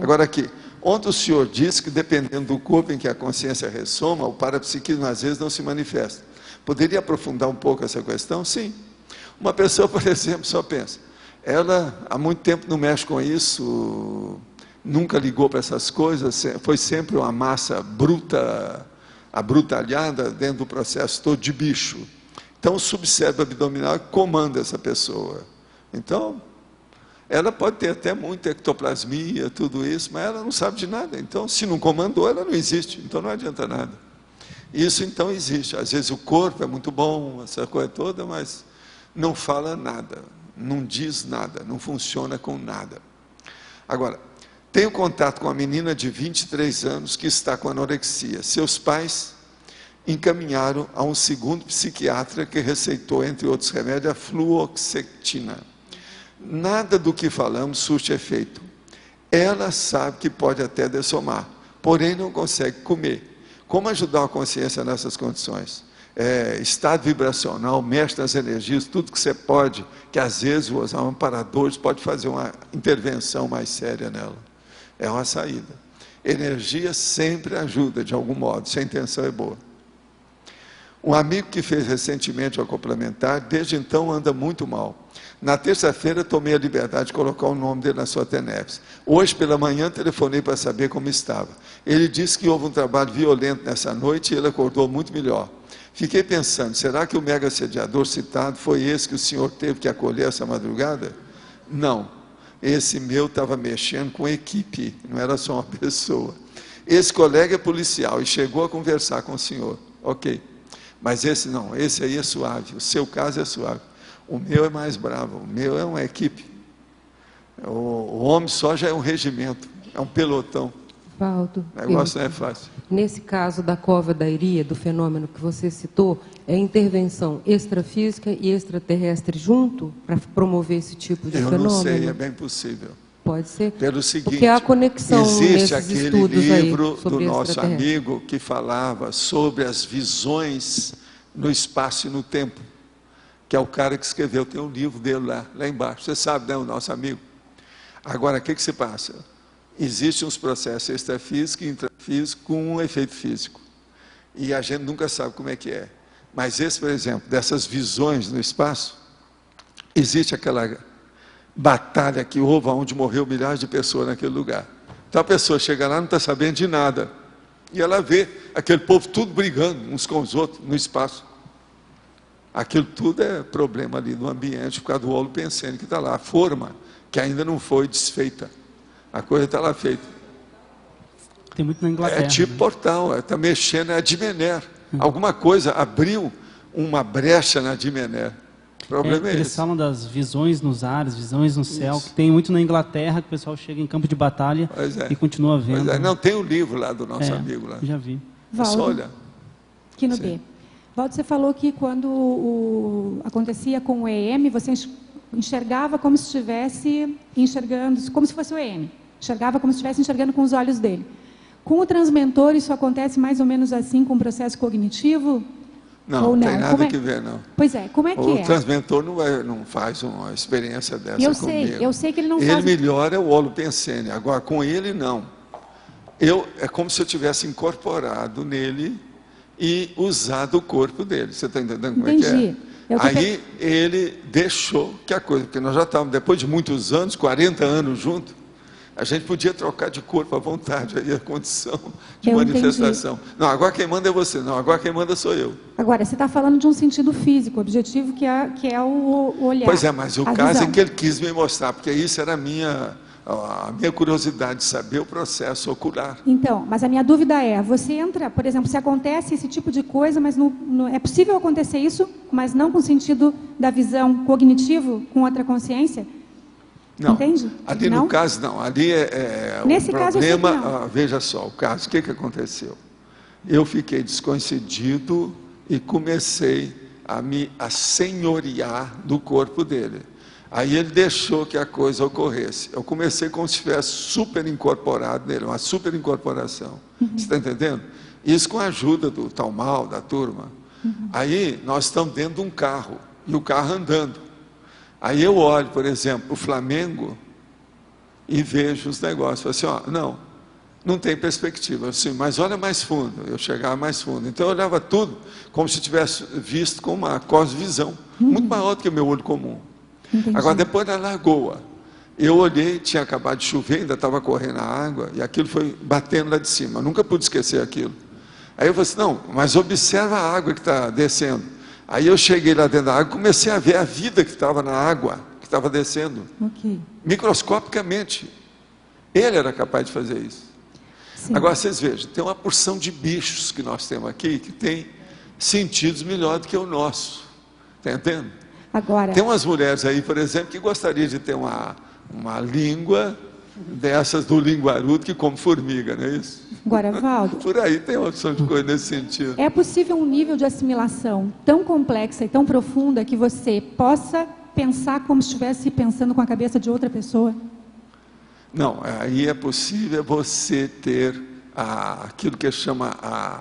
Agora aqui, ontem o senhor disse que dependendo do corpo em que a consciência ressoma, o parapsiquismo às vezes não se manifesta. Poderia aprofundar um pouco essa questão? Sim. Uma pessoa, por exemplo, só pensa, ela há muito tempo não mexe com isso, nunca ligou para essas coisas, foi sempre uma massa bruta, abrutalhada dentro do processo todo de bicho. Então o subcérebro abdominal comanda essa pessoa. Então, ela pode ter até muita ectoplasmia, tudo isso, mas ela não sabe de nada. Então, se não comandou, ela não existe. Então, não adianta nada. Isso, então, existe. Às vezes, o corpo é muito bom, essa coisa toda, mas não fala nada, não diz nada, não funciona com nada. Agora, tenho contato com uma menina de 23 anos que está com anorexia. Seus pais encaminharam a um segundo psiquiatra que receitou, entre outros remédios, a fluoxetina. Nada do que falamos surte efeito. Ela sabe que pode até dessomar, porém não consegue comer. Como ajudar a consciência nessas condições? Estado vibracional, mexe nas energias, tudo que você pode, que às vezes os amparadores pode fazer uma intervenção mais séria nela. É uma saída. Energia sempre ajuda de algum modo, se a intenção é boa. Um amigo que fez recentemente o acoplementar, desde então anda muito mal. Na terça-feira tomei a liberdade de colocar o nome dele na sua TENEPS. Hoje pela manhã telefonei para saber como estava. Ele disse que houve um trabalho violento nessa noite e ele acordou muito melhor. Fiquei pensando, será que o mega assediador citado foi esse que o senhor teve que acolher essa madrugada? Não. Esse meu estava mexendo com equipe, não era só uma pessoa. Esse colega é policial e chegou a conversar com o senhor. Ok. Mas esse não, esse aí é suave, o seu caso é suave. O meu é mais bravo, o meu é uma equipe. O homem só já é um regimento, é um pelotão. Valdo, o negócio não é fácil. Nesse caso da cova da Iria, do fenômeno que você citou, é intervenção extrafísica e extraterrestre junto para promover esse tipo de fenômeno? Eu não sei, é bem possível. Pode ser? Pelo seguinte, porque há conexão existe aquele livro do nosso amigo que falava sobre as visões no espaço e no tempo, que é o cara que escreveu, tem um livro dele lá embaixo. Você sabe, né, o nosso amigo? Agora, o que se passa? Existem uns processos extrafísicos e intrafísicos com um efeito físico. E a gente nunca sabe como é que é. Mas esse, por exemplo, dessas visões no espaço, existe aquela batalha que houve, onde morreu milhares de pessoas naquele lugar. Então a pessoa chega lá e não está sabendo de nada. E ela vê aquele povo tudo brigando uns com os outros no espaço. Aquilo tudo é problema ali no ambiente, por causa do holopensene que está lá, a forma que ainda não foi desfeita. A coisa está lá feita. Tem muito na Inglaterra. É tipo portal, está mexendo, é a Dimener. Alguma coisa abriu uma brecha na Dimener. O problema é eles esse. falam das visões nos ares, visões no céu, que tem muito na Inglaterra, que o pessoal chega em campo de batalha e continua vendo. Não, tem o livro lá do nosso amigo. Lá. Já vi. Valdo, é só olhar. Aqui no B. Valdo, você falou que quando acontecia com o EM, você enxergava como se estivesse enxergando, como se fosse o EM. Enxergava como se estivesse enxergando com os olhos dele. Com o transmentor, isso acontece mais ou menos assim com o processo cognitivo? Não, ou não tem nada que ver, não. Pois é, como é que o transmentor não faz uma experiência dessa comigo. Eu sei que ele não faz. Ele melhora o holopensene, agora com ele não. É como se eu tivesse incorporado nele e usado o corpo dele. Você está entendendo como é que é? Aí ele deixou que a coisa, porque nós já estávamos, depois de muitos anos, 40 anos juntos, a gente podia trocar de corpo à vontade, aí a condição de manifestação. Entendi. Não, agora quem manda é você, não, agora quem manda sou eu. Agora, você está falando de um sentido físico, objetivo que é o olhar. Pois é, mas o caso é que ele quis me mostrar, porque isso era a minha a minha curiosidade de saber o processo ocular. Então, mas a minha dúvida é, você entra, por exemplo, se acontece esse tipo de coisa, mas é possível acontecer isso, mas não com o sentido da visão cognitivo, com outra consciência? Não. Entende? Ali não? no caso, não. Ali Nesse o caso, eu sei que problema, não. veja só, o caso, o que aconteceu? Eu fiquei desconcedido e comecei a senhorear do corpo dele. Aí ele deixou que a coisa ocorresse. Eu comecei como se estivesse super incorporado nele, uma super incorporação. Você está entendendo? Isso com a ajuda do tal mal, da turma. Aí nós estamos dentro de um carro, e o carro andando. Aí eu olho, por exemplo, o Flamengo e vejo os negócios. Falo assim, ó, não tem perspectiva. Assim, mas olha mais fundo. Eu chegava mais fundo. Então eu olhava tudo como se tivesse visto com uma cosvisão, muito maior do que o meu olho comum. Entendi. Agora, depois da lagoa, eu olhei, tinha acabado de chover, ainda estava correndo a água, e aquilo foi batendo lá de cima. Eu nunca pude esquecer aquilo. Aí eu falei assim, não, mas observa a água que está descendo. Aí eu cheguei lá dentro da água e comecei a ver a vida que estava na água, que estava descendo. Ok. Microscopicamente. Ele era capaz de fazer isso. Sim. Agora, vocês vejam, tem uma porção de bichos que nós temos aqui, que tem sentidos melhor do que o nosso. Está entendendo? Agora, Tem umas mulheres aí, por exemplo, que gostariam de ter uma língua dessas do linguarudo que come formiga, não é isso? agora, Valdo, Por aí tem uma opção de coisa nesse sentido. é possível um nível de assimilação tão complexa e tão profunda que você possa pensar como se estivesse pensando com a cabeça de outra pessoa? Não, aí é possível você ter aquilo que chama a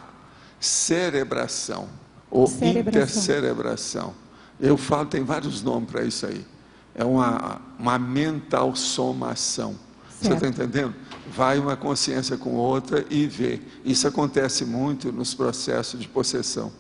cerebração, ou intercerebração. Eu falo, tem vários nomes para isso aí. É uma mental somação. Você está entendendo? Vai uma consciência com outra e vê. Isso acontece muito nos processos de possessão.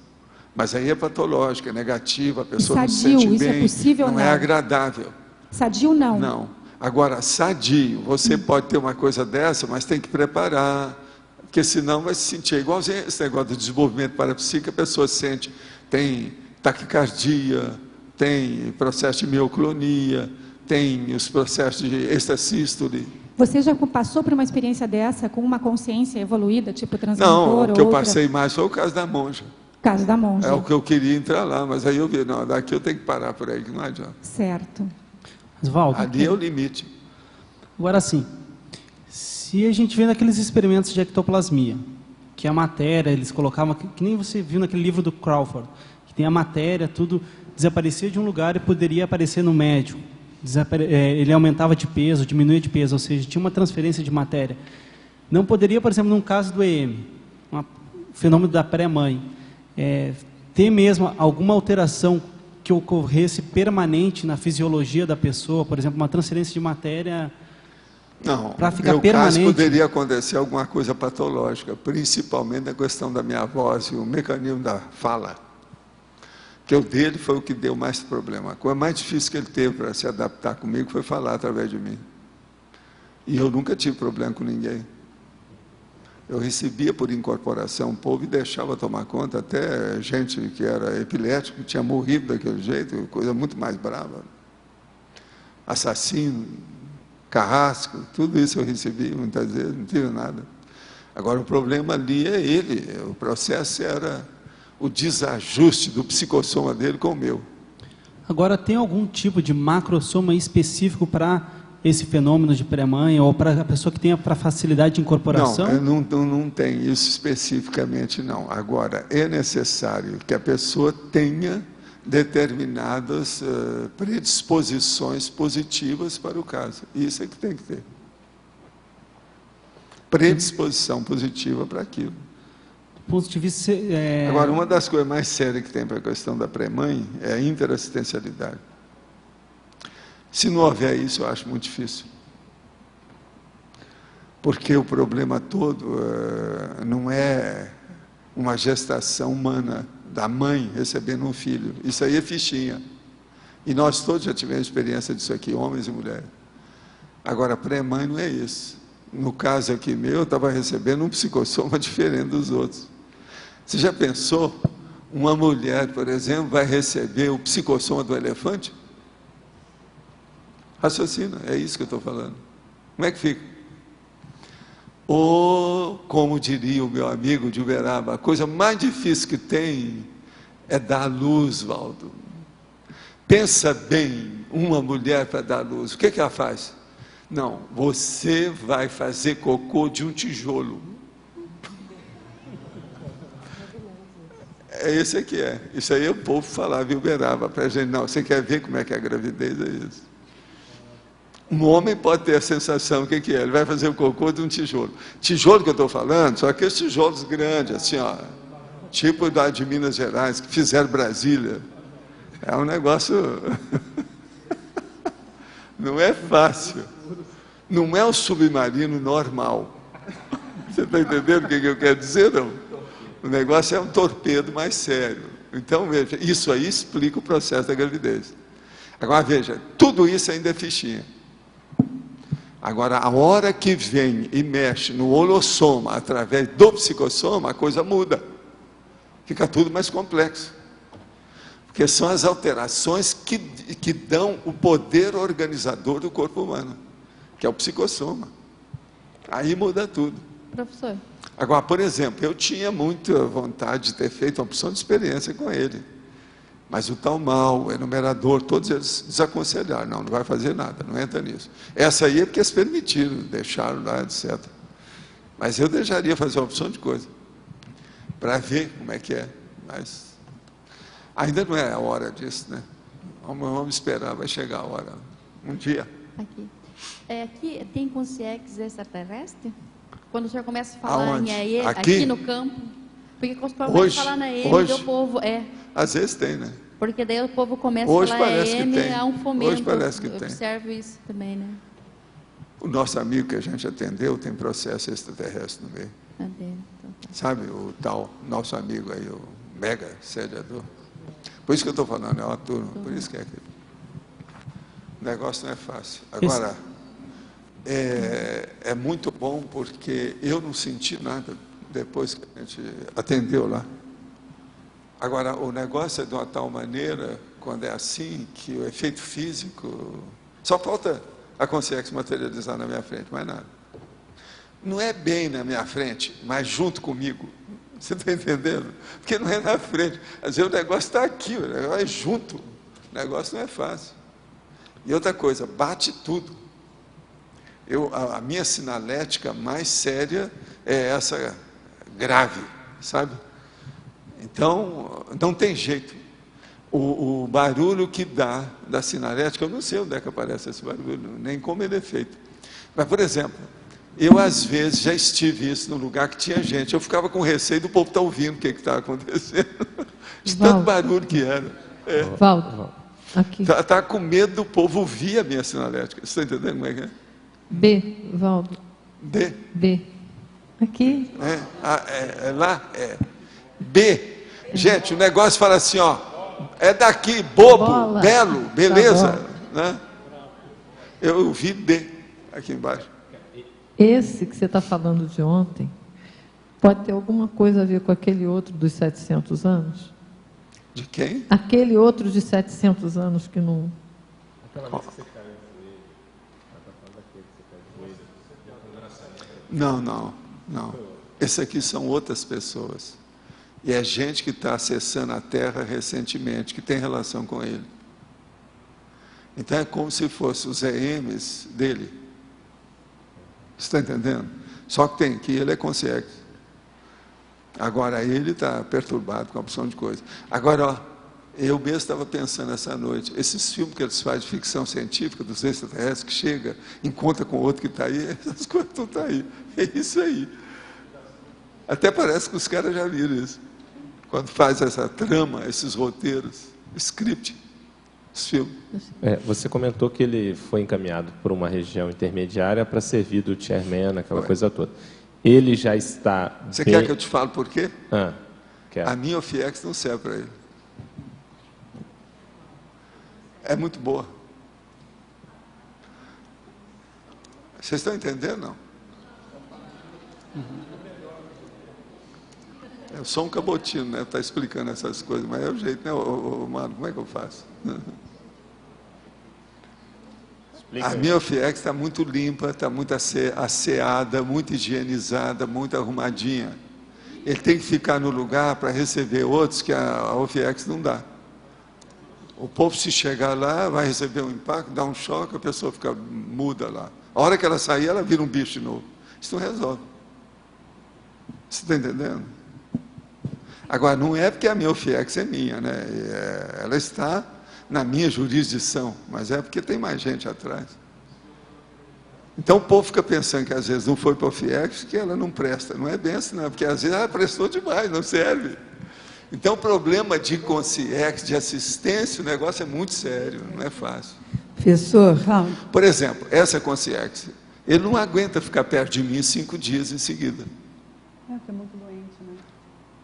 Mas aí é patológica, é negativa, a pessoa não se sente bem, isso é possível ou não é não? agradável. Sadio não? Não. Agora, sadio, você pode ter uma coisa dessa, mas tem que preparar, porque senão vai se sentir igualzinho esse negócio do desenvolvimento parapsíquico, a pessoa sente, tem taquicardia, tem processo de mioclonia, tem os processos de extrasístole. Você já passou por uma experiência dessa com uma consciência evoluída, tipo transmentor Não, ou o que eu outra? passei mais foi o caso da monja. Caso da monja. É o que eu queria entrar lá, mas aí eu vi, não, daqui eu tenho que parar por aí, que não adianta. Certo. Valdo, Ali é o limite. agora sim, se a gente vê naqueles experimentos de ectoplasmia, que a matéria, eles colocavam, que nem você viu naquele livro do Crawford, que tem a matéria, tudo desaparecia de um lugar e poderia aparecer no médium. Ele aumentava de peso, diminuía de peso, ou seja, tinha uma transferência de matéria. Não poderia, por exemplo, num caso do EM, um fenômeno da pré-mãe, ter mesmo alguma alteração que ocorresse permanente na fisiologia da pessoa, por exemplo, uma transferência de matéria para ficar no meu permanente. caso poderia acontecer alguma coisa patológica, principalmente na questão da minha voz e o mecanismo da fala. Que o dele foi o que deu mais problema. A coisa mais difícil que ele teve para se adaptar comigo foi falar através de mim. E eu nunca tive problema com ninguém. Eu recebia por incorporação o povo e deixava tomar conta, até gente que era epilético, que tinha morrido daquele jeito, coisa muito mais brava. Assassino, carrasco, tudo isso eu recebi muitas vezes, não tive nada. Agora o problema ali é ele, o processo era o desajuste do psicossoma dele com o meu. Agora, tem algum tipo de macrossoma específico para esse fenômeno de pré-mãe, ou para a pessoa que tenha para facilidade de incorporação? Não tem isso especificamente, não. Agora, é necessário que a pessoa tenha determinadas predisposições positivas para o caso. Isso é que tem que ter. Predisposição positiva para aquilo. Do ponto de vista... Agora, uma das coisas mais sérias que tem para a questão da pré-mãe é a interassistencialidade. Se não houver isso, eu acho muito difícil. Porque o problema todo não é uma gestação humana da mãe recebendo um filho. Isso aí é fichinha. E nós todos já tivemos experiência disso aqui, homens e mulheres. Agora, pré-mãe não é isso. No caso aqui meu, eu estava recebendo um psicossoma diferente dos outros. Você já pensou? Uma mulher, por exemplo, vai receber o psicossoma do elefante? Raciocina, é isso que eu estou falando. Como é que fica? Ou, como diria o meu amigo de Uberaba, a coisa mais difícil que tem é dar à luz, Valdo. Pensa bem, uma mulher para dar à luz, o que ela faz? Não, você vai fazer cocô de um tijolo. É esse aqui é. Isso aí o povo falava em Uberaba para a gente. Não, você quer ver como é que é a gravidez? É isso. Um homem pode ter a sensação, o que é? Ele vai fazer o cocô de um tijolo. Tijolo que eu estou falando, são aqueles tijolos grandes, assim, ó, tipo da de Minas Gerais, que fizeram Brasília. É um negócio... Não é fácil. Não é um submarino normal. Você está entendendo o que eu quero dizer, não? O negócio é um torpedo mais sério. Então, veja, isso aí explica o processo da gravidez. Agora, veja, tudo isso ainda é fichinha. Agora, a hora que vem e mexe no holossoma, através do psicossoma, a coisa muda. Fica tudo mais complexo. Porque são as alterações que dão o poder organizador do corpo humano, que é o psicossoma. Aí muda tudo. Professor. Agora, por exemplo, eu tinha muita vontade de ter feito uma opção de experiência com ele. Mas o Talmal, o enumerador, todos eles desaconselharam. Não vai fazer nada, não entra nisso. Essa aí é porque eles permitiram, deixaram lá, etc. Mas eu deixaria fazer uma opção de coisa, para ver como é que é. Mas ainda não é a hora disso, né? Vamos esperar, vai chegar a hora. Um dia. Aqui. Aqui tem consciência extraterrestre? Quando o senhor começa a falar Aonde? em EE, Aqui? aqui no campo, porque quando o senhor Hoje? começa a falar na EM, Hoje? o povo Às vezes tem, né? porque daí o povo começa Hoje a falar parece que EM, tem. há um fomento. Hoje parece que eu tem. observo isso também, né? O nosso amigo que a gente atendeu tem processo extraterrestre no meio. Sabe, o tal nosso amigo aí, o mega sediador. Por isso que eu estou falando, é uma turma, por isso que é aquilo. O negócio não é fácil. Agora, é muito bom porque eu não senti nada depois que a gente atendeu lá. Agora, o negócio é de uma tal maneira, quando é assim, que o efeito físico... Só falta a consciência materializar na minha frente, mais nada. Não é bem na minha frente, mas junto comigo. Você está entendendo? Porque não é na frente. Às vezes o negócio está aqui, o negócio é junto. O negócio não é fácil. E outra coisa, bate tudo. A minha sinalética mais séria é essa grave, sabe? Então, não tem jeito. O barulho que dá da sinalética, eu não sei onde é que aparece esse barulho, nem como ele é feito. Mas, por exemplo, eu às vezes já estive isso num lugar que tinha gente, eu ficava com receio do povo estar ouvindo o que está acontecendo, de tanto barulho que era. Valdo, aqui. Tá com medo do povo ouvir a minha sinalética. Você está entendendo como é que é? B, Valdo. D? B. Aqui. É lá? É. B. Gente, o negócio fala assim, ó, é daqui, bobo, Bola. belo, beleza. Tá Né? Eu vi B aqui embaixo. Esse que você está falando de ontem, pode ter alguma coisa a ver com aquele outro dos 700 anos? De quem? Aquele outro de 700 anos que não... Não. Esses aqui são outras pessoas. E é gente que está acessando a Terra recentemente, que tem relação com ele. Então é como se fossem os EMs dele. Você está entendendo? Só que tem que ele é consciente. Agora ele está perturbado com a opção de coisa. Agora, ó, eu mesmo estava pensando essa noite, esses filmes que eles fazem de ficção científica, dos extraterrestres, que chega, encontra com outro que está aí, essas coisas não estão aí. É isso aí. Até parece que os caras já viram isso. Quando faz essa trama, esses roteiros, script, os filmes. Você comentou que ele foi encaminhado por uma região intermediária para servir do chairman, aquela coisa toda. Ele já está... Você quer que eu te fale por quê? Quero. A minha OFIEX não serve para ele. É muito boa. Vocês estão entendendo, não? Eu sou um cabotino, né? Está explicando essas coisas, mas é o jeito, né, Mano? Como é que eu faço? A minha OFIEX está muito limpa, está muito asseada, muito higienizada, muito arrumadinha. Ele tem que ficar no lugar para receber outros que a OFIEX não dá. O povo, se chegar lá, vai receber um impacto, dá um choque, a pessoa fica muda lá. A hora que ela sair, ela vira um bicho de novo. Isso não resolve. Você está entendendo? Agora, não é porque a minha OFIEX é minha, né? Ela está na minha jurisdição, mas é porque tem mais gente atrás. Então o povo fica pensando que às vezes não foi para a OFIEX, que ela não presta. Não é bem assim, não, porque às vezes ela prestou demais, não serve. Então o problema de consciex, de assistência, o negócio é muito sério, não é fácil. Professor, por exemplo, essa consciex, ele não aguenta ficar perto de mim 5 dias em seguida. É muito doente, né?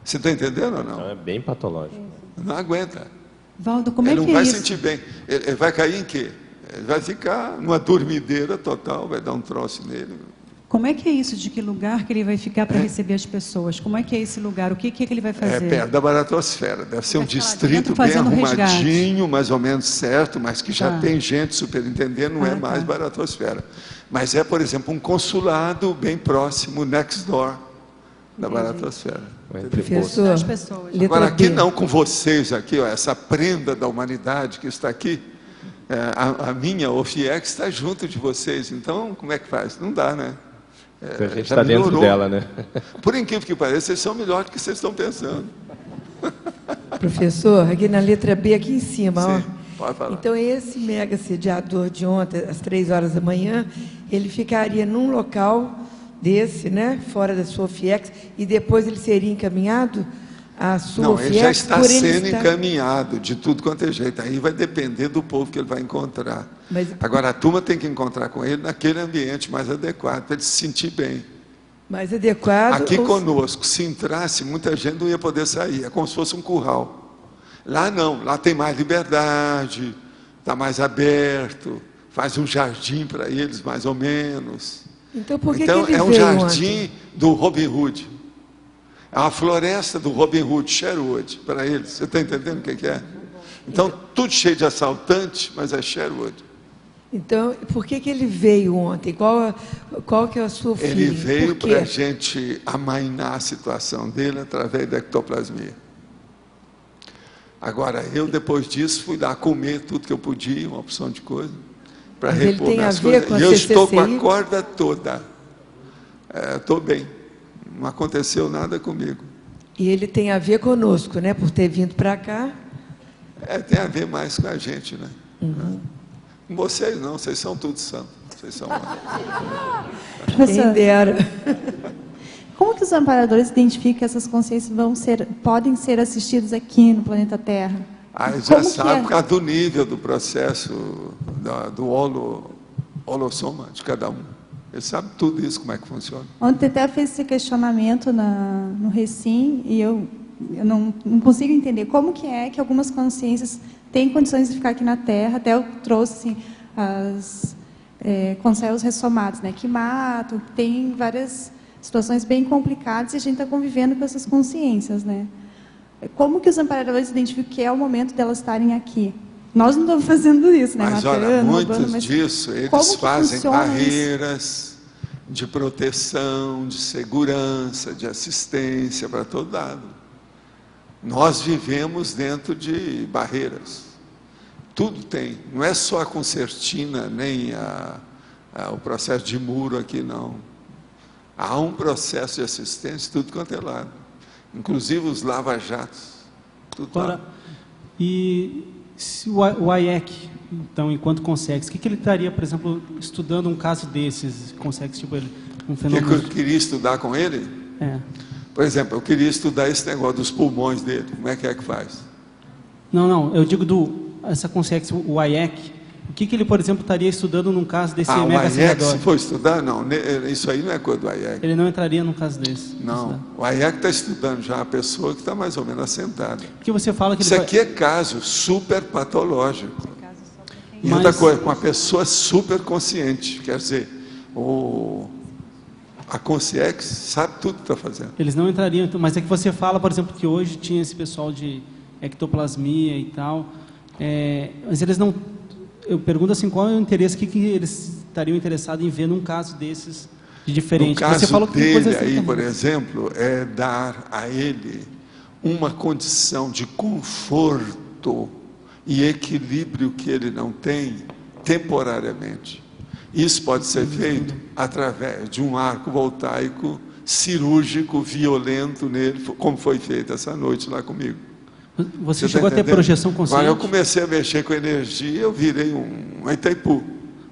Você está entendendo ou não? Então é bem patológico. Não aguenta. Valdo, como é que é isso? Ele não vai sentir bem. Ele vai cair em quê? Ele vai ficar numa dormideira total, vai dar um troço nele. Como é que é isso? De que lugar que ele vai ficar para receber as pessoas? Como é que é esse lugar? O que que ele vai fazer? É perto da baratosfera. Deve ser um distrito bem arrumadinho, mais ou menos certo, mas que já tem gente superintendendo, não é mais baratosfera. Mas é, por exemplo, um consulado bem próximo, next door, da baratosfera. Professor, agora aqui não, com vocês aqui, ó, essa prenda da humanidade que está aqui, a minha OFIEX está junto de vocês, então como é que faz? Não dá, né? A gente está dentro dela, né? Por incrível que pareça, vocês são melhores do que vocês estão pensando. Professor, aqui na letra B, aqui em cima, sim, ó. Pode falar. Então, esse mega sediador de ontem, às 3 horas da manhã, ele ficaria num local desse, né, fora da sua OFIEX, e depois ele seria encaminhado à sua OFIEX? Não, ele já está sendo encaminhado de tudo quanto é jeito. Aí vai depender do povo que ele vai encontrar. Agora, a turma tem que encontrar com ele naquele ambiente mais adequado, para ele se sentir bem. Mais adequado? Aqui conosco, se entrasse, muita gente não ia poder sair. É como se fosse um curral. Lá não, lá tem mais liberdade, está mais aberto, faz um jardim para eles, mais ou menos. Então, por que então que ele é um veio jardim ontem? do Robin Hood. É uma floresta do Robin Hood, Sherwood, para eles. Você está entendendo o que é? Então, tudo cheio de assaltante, mas é Sherwood. Então, por que ele veio ontem? Qual que é a sua feeling? Ele veio para a gente amainar a situação dele através da ectoplasmia. Agora, eu depois disso fui lá comer tudo que eu podia, uma opção de coisa, para repor minhas coisas. E eu estou com a corda toda. Estou bem. Não aconteceu nada comigo. E ele tem a ver conosco, né? Por ter vindo para cá. Tem a ver mais com a gente, né? Uhum. Com vocês não, vocês são todos santos. Vocês são Professor, dera. Como que os amparadores identificam que essas consciências podem ser assistidas aqui no planeta Terra? Eles já sabem por causa do nível do processo do holossoma de cada um. Eles sabem tudo isso, como é que funciona. Ontem até fez esse questionamento no Recim e eu não consigo entender como que é que algumas consciências têm condições de ficar aqui na Terra. Até eu trouxe as conselhos ressomados, né, que matam, tem várias situações bem complicadas e a gente está convivendo com essas consciências, né? Como que os amparadores identificam que é o momento delas estarem aqui? Nós não estamos fazendo isso, né? Mas olha, muitos disso, eles fazem barreiras de proteção, de segurança, de assistência para todo lado. Nós vivemos dentro de barreiras. Tudo tem. Não é só a concertina, nem o processo de muro aqui, não. Há um processo de assistência, tudo quanto é lado. Inclusive os lava-jatos. Agora, e se o IEC, então, enquanto consegue, o que ele estaria, por exemplo, estudando um caso desses, consegue, tipo, um fenômeno... O que eu queria estudar com ele? Por exemplo, eu queria estudar esse negócio dos pulmões dele. Como é que faz? Não, eu digo essa consciência, o IEC, o que ele, por exemplo, estaria estudando num caso desse mega acelerador? O IEC, se for estudar, não, isso aí não é coisa do IEC. Ele não entraria num caso desse? Não, o IEC está estudando já a pessoa que está mais ou menos assentada. Porque você fala que isso aqui é caso super patológico. E outra coisa, com uma pessoa super consciente, quer dizer, a consciência sabe tudo que está fazendo. Eles não entrariam, mas é que você fala, por exemplo, que hoje tinha esse pessoal de ectoplasmia e tal, mas eles não eu pergunto assim, qual é o interesse, que eles estariam interessados em ver num caso desses de diferente? No caso Você falou que tem dele coisa assim aí, também. por exemplo, é dar a ele uma condição de conforto e equilíbrio que ele não tem temporariamente. Isso pode ser feito através de um arco voltaico cirúrgico, violento nele, como foi feito essa noite lá comigo. Você chegou a ter projeção consciente? Agora eu comecei a mexer com energia, eu virei um Itaipu.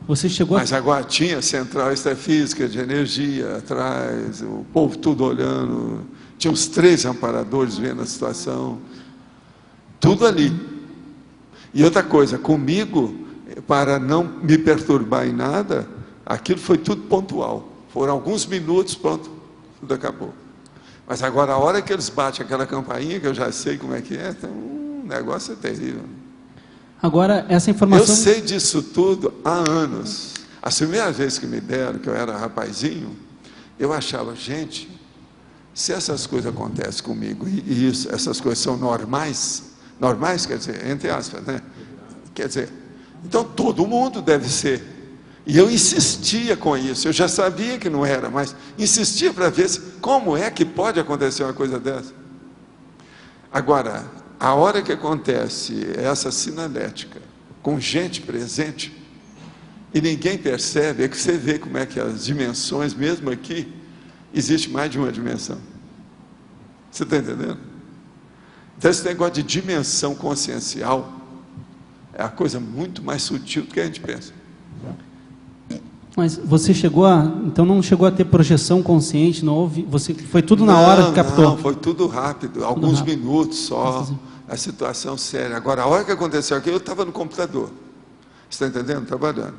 Você chegou Mas agora tinha central extrafísica de energia atrás, o povo tudo olhando, tinha uns 3 amparadores vendo a situação, tudo ali. E outra coisa, comigo, para não me perturbar em nada, aquilo foi tudo pontual. Foram alguns minutos, pronto, tudo acabou. Mas agora, a hora que eles batem aquela campainha, que eu já sei como é que é, então, o negócio é terrível. Agora, essa informação... Eu sei disso tudo há anos. A primeira vez que me deram, que eu era rapazinho, eu achava, gente, se essas coisas acontecem comigo, e isso, essas coisas são normais, normais quer dizer, entre aspas, né? Quer dizer, então todo mundo deve ser. E eu insistia com isso, eu já sabia que não era, mas insistia para ver como é que pode acontecer uma coisa dessa. Agora, a hora que acontece essa sinalética, com gente presente, e ninguém percebe, é que você vê como é que as dimensões, mesmo aqui, existe mais de uma dimensão. Você está entendendo? Então esse negócio de dimensão consciencial é a coisa muito mais sutil do que a gente pensa. Mas você chegou a... Então não chegou a ter projeção consciente, não houve... Você, foi tudo na hora que captou? Não, foi tudo rápido, alguns minutos só, a situação séria. Agora, a hora que aconteceu aquilo, eu estava no computador. Você está entendendo? Trabalhando.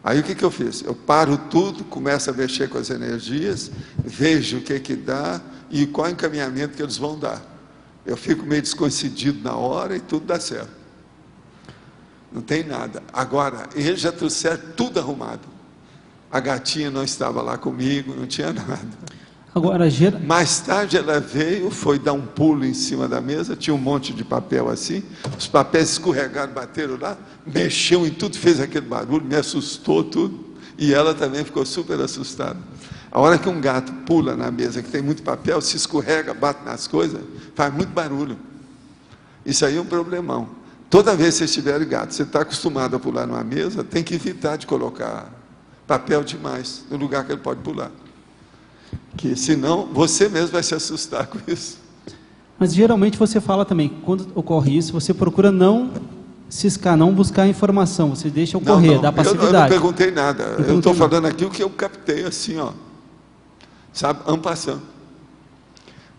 Aí o que eu fiz? Eu paro tudo, começo a mexer com as energias, vejo o que dá e qual é o encaminhamento que eles vão dar. Eu fico meio descoincidido na hora e tudo dá certo. Não tem nada. Agora, eles já trouxeram tudo arrumado. A gatinha não estava lá comigo, não tinha nada. Agora, mais tarde ela veio, foi dar um pulo em cima da mesa, tinha um monte de papel assim, os papéis escorregaram, bateram lá, mexeu em tudo, fez aquele barulho, me assustou tudo, e ela também ficou super assustada. A hora que um gato pula na mesa, que tem muito papel, se escorrega, bate nas coisas, faz muito barulho. Isso aí é um problemão. Toda vez que vocês tiverem gato, você está acostumado a pular numa mesa, tem que evitar de colocar papel demais no lugar que ele pode pular. Que senão você mesmo vai se assustar com isso. Mas geralmente você fala também, quando ocorre isso, você procura não ciscar, não buscar informação, você deixa ocorrer, dá passividade. Eu não perguntei nada, eu estou falando aqui o que eu captei assim, ó, sabe, en passant.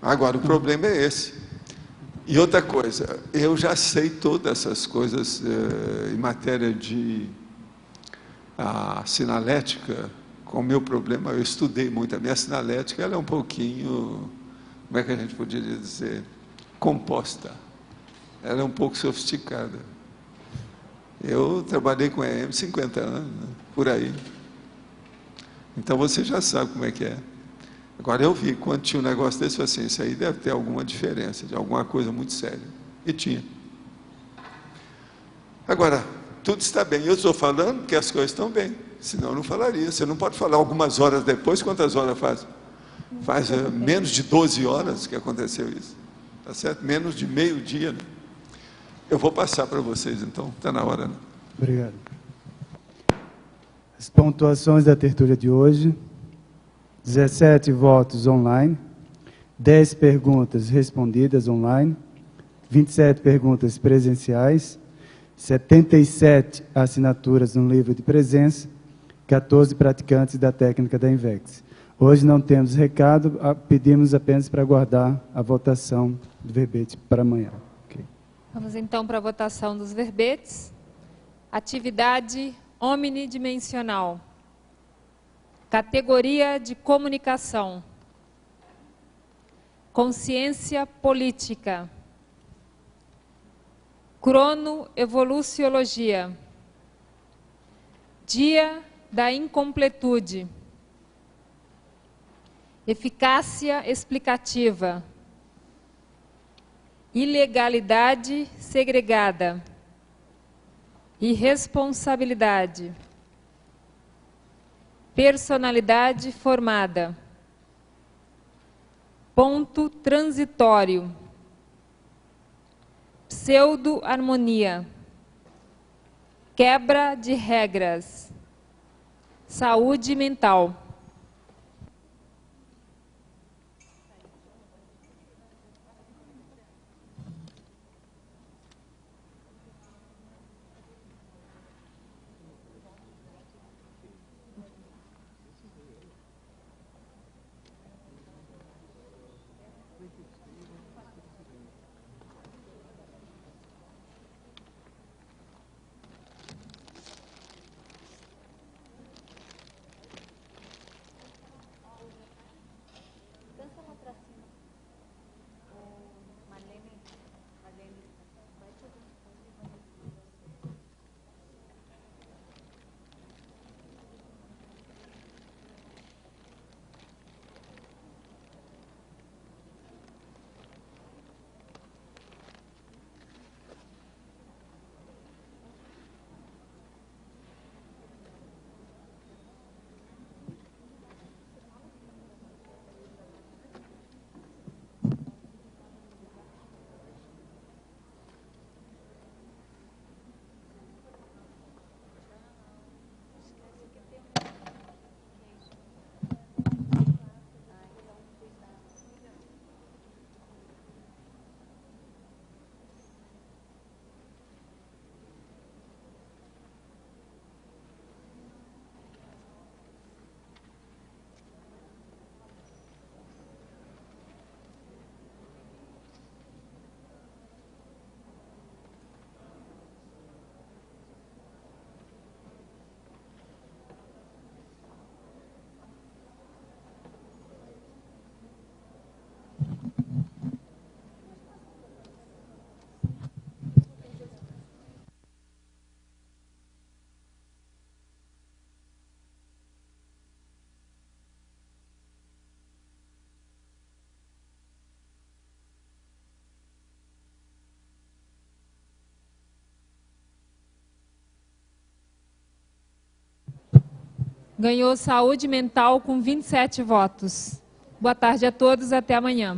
Agora, o problema é esse. E outra coisa, eu já sei todas essas coisas em matéria de sinalética. Com o meu problema, eu estudei muito. A minha sinalética, ela é um pouquinho, como é que a gente poderia dizer, composta. Ela é um pouco sofisticada. Eu trabalhei com EM 50 anos, né, por aí. Então você já sabe como é que é. Agora eu vi, quando tinha um negócio desse, eu falei assim, isso aí deve ter alguma diferença, de alguma coisa muito séria. E tinha. Agora, tudo está bem. Eu estou falando que as coisas estão bem. Senão eu não falaria. Você não pode falar algumas horas depois. Quantas horas faz? Faz menos de 12 horas que aconteceu isso. Tá certo? Menos de meio-dia. Né? Eu vou passar para vocês, então. Está na hora. Né? Obrigado. As pontuações da tertúlia de hoje. 17 votos online. 10 perguntas respondidas online. 27 perguntas presenciais. 77 assinaturas no livro de presença, 14 praticantes da técnica da INVEX. Hoje não temos recado, pedimos apenas para aguardar a votação do verbete para amanhã. Okay. Vamos então para a votação dos verbetes. Atividade omnidimensional. Categoria de comunicação. Consciência política. Cronoevoluciologia. Dia da incompletude. Eficácia explicativa. Ilegalidade segregada. irresponsabilidade, personalidade formada, ponto transitório, pseudo-harmonia, quebra de regras, saúde mental. Ganhou saúde mental com 27 votos. Boa tarde a todos, até amanhã.